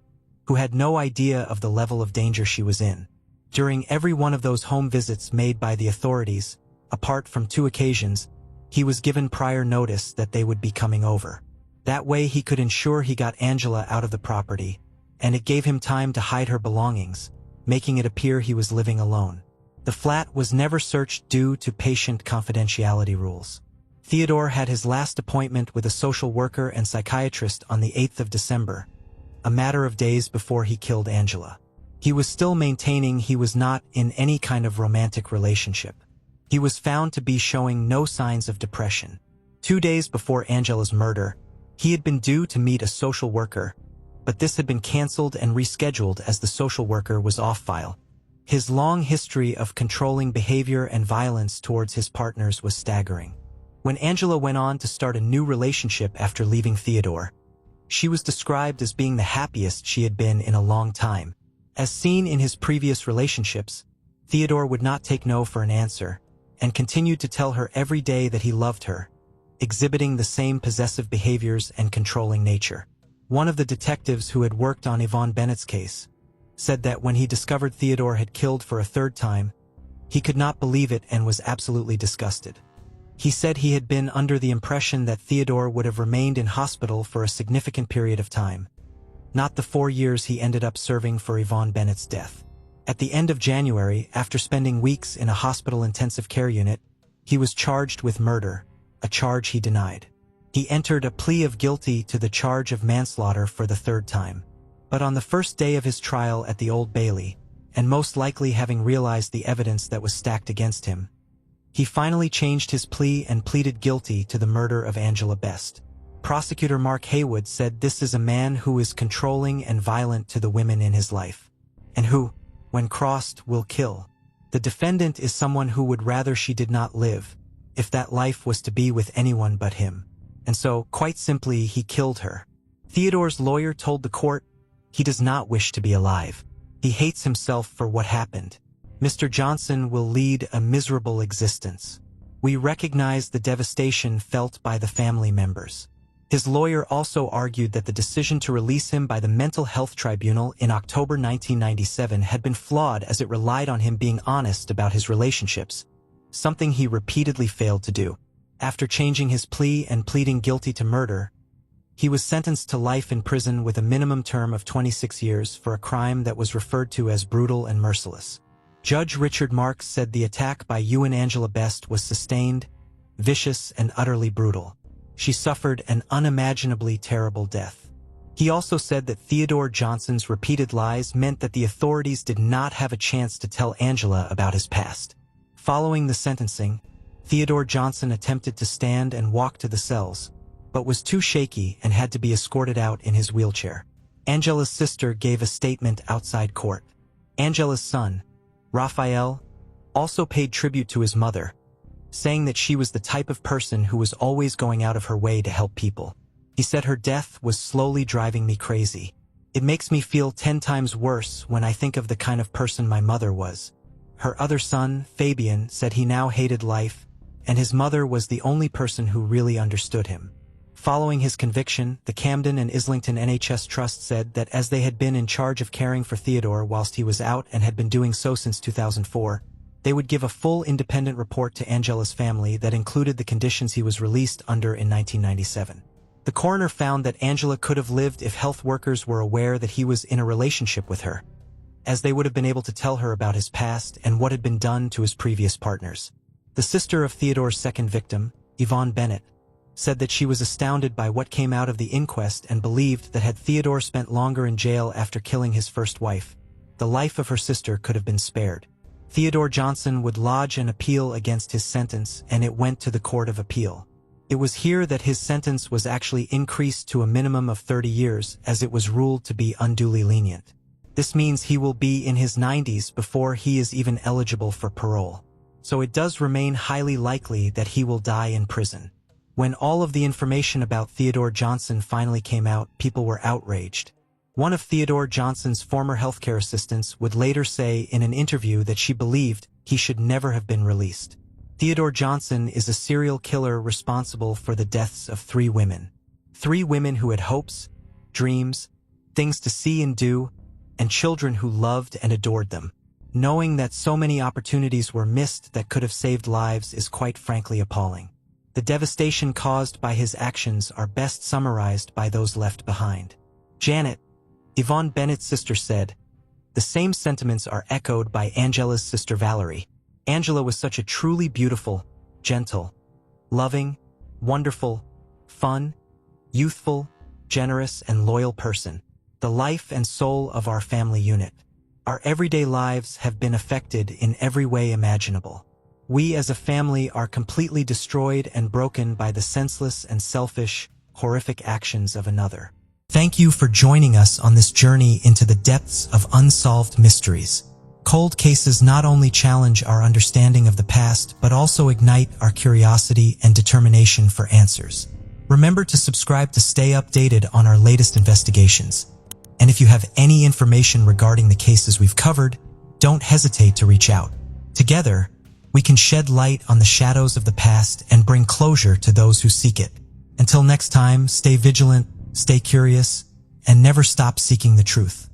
who had no idea of the level of danger she was in. During every one of those home visits made by the authorities, apart from 2 occasions, he was given prior notice that they would be coming over. That way he could ensure he got Angela out of the property, and it gave him time to hide her belongings, making it appear he was living alone. The flat was never searched due to patient confidentiality rules. Theodore had his last appointment with a social worker and psychiatrist on the 8th of December, a matter of days before he killed Angela. He was still maintaining he was not in any kind of romantic relationship. He was found to be showing no signs of depression. 2 days before Angela's murder, he had been due to meet a social worker, but this had been cancelled and rescheduled as the social worker was off file. His long history of controlling behavior and violence towards his partners was staggering. When Angela went on to start a new relationship after leaving Theodore, she was described as being the happiest she had been in a long time. As seen in his previous relationships, Theodore would not take no for an answer, and continued to tell her every day that he loved her, exhibiting the same possessive behaviors and controlling nature. One of the detectives who had worked on Yvonne Bennett's case said that when he discovered Theodore had killed for a third time, he could not believe it and was absolutely disgusted. He said he had been under the impression that Theodore would have remained in hospital for a significant period of time, not the 4 years he ended up serving for Yvonne Bennett's death. At the end of January, after spending weeks in a hospital intensive care unit, he was charged with murder, a charge he denied. He entered a plea of guilty to the charge of manslaughter for the third time. But on the first day of his trial at the Old Bailey, and most likely having realized the evidence that was stacked against him, he finally changed his plea and pleaded guilty to the murder of Angela Best. Prosecutor Mark Haywood said this is a man who is controlling and violent to the women in his life, and who, when crossed, will kill. The defendant is someone who would rather she did not live, if that life was to be with anyone but him. And so, quite simply, he killed her. Theodore's lawyer told the court he does not wish to be alive. He hates himself for what happened. Mr. Johnson will lead a miserable existence. We recognize the devastation felt by the family members. His lawyer also argued that the decision to release him by the Mental Health Tribunal in October 1997 had been flawed as it relied on him being honest about his relationships, something he repeatedly failed to do. After changing his plea and pleading guilty to murder, he was sentenced to life in prison with a minimum term of 26 years for a crime that was referred to as brutal and merciless. Judge Richard Marks said the attack by Ewan Angela Best was sustained, vicious, and utterly brutal. She suffered an unimaginably terrible death. He also said that Theodore Johnson's repeated lies meant that the authorities did not have a chance to tell Angela about his past. Following the sentencing, Theodore Johnson attempted to stand and walk to the cells, but was too shaky and had to be escorted out in his wheelchair. Angela's sister gave a statement outside court. Angela's son, Raphael, also paid tribute to his mother, saying that she was the type of person who was always going out of her way to help people. He said her death was slowly driving me crazy. It makes me feel 10 times worse when I think of the kind of person my mother was. Her other son, Fabian, said he now hated life, and his mother was the only person who really understood him. Following his conviction, the Camden and Islington NHS Trust said that as they had been in charge of caring for Theodore whilst he was out and had been doing so since 2004, they would give a full independent report to Angela's family that included the conditions he was released under in 1997. The coroner found that Angela could have lived if health workers were aware that he was in a relationship with her, as they would have been able to tell her about his past and what had been done to his previous partners. The sister of Theodore's second victim, Yvonne Bennett, said that she was astounded by what came out of the inquest and believed that had Theodore spent longer in jail after killing his first wife, the life of her sister could have been spared. Theodore Johnson would lodge an appeal against his sentence, and it went to the Court of Appeal. It was here that his sentence was actually increased to a minimum of 30 years, as it was ruled to be unduly lenient. This means he will be in his 90s before he is even eligible for parole. So it does remain highly likely that he will die in prison. When all of the information about Theodore Johnson finally came out, people were outraged. One of Theodore Johnson's former healthcare assistants would later say in an interview that she believed he should never have been released. Theodore Johnson is a serial killer responsible for the deaths of 3 women. 3 women who had hopes, dreams, things to see and do, and children who loved and adored them. Knowing that so many opportunities were missed that could have saved lives is quite frankly appalling. The devastation caused by his actions are best summarized by those left behind. Janet, Yvonne Bennett's sister, said, "The same sentiments are echoed by Angela's sister Valerie. Angela was such a truly beautiful, gentle, loving, wonderful, fun, youthful, generous, and loyal person, the life and soul of our family unit. Our everyday lives have been affected in every way imaginable. We as a family are completely destroyed and broken by the senseless and selfish, horrific actions of another." Thank you for joining us on this journey into the depths of unsolved mysteries. Cold cases not only challenge our understanding of the past, but also ignite our curiosity and determination for answers. Remember to subscribe to stay updated on our latest investigations. And if you have any information regarding the cases we've covered, don't hesitate to reach out. Together, we can shed light on the shadows of the past and bring closure to those who seek it. Until next time, stay vigilant, stay curious, and never stop seeking the truth.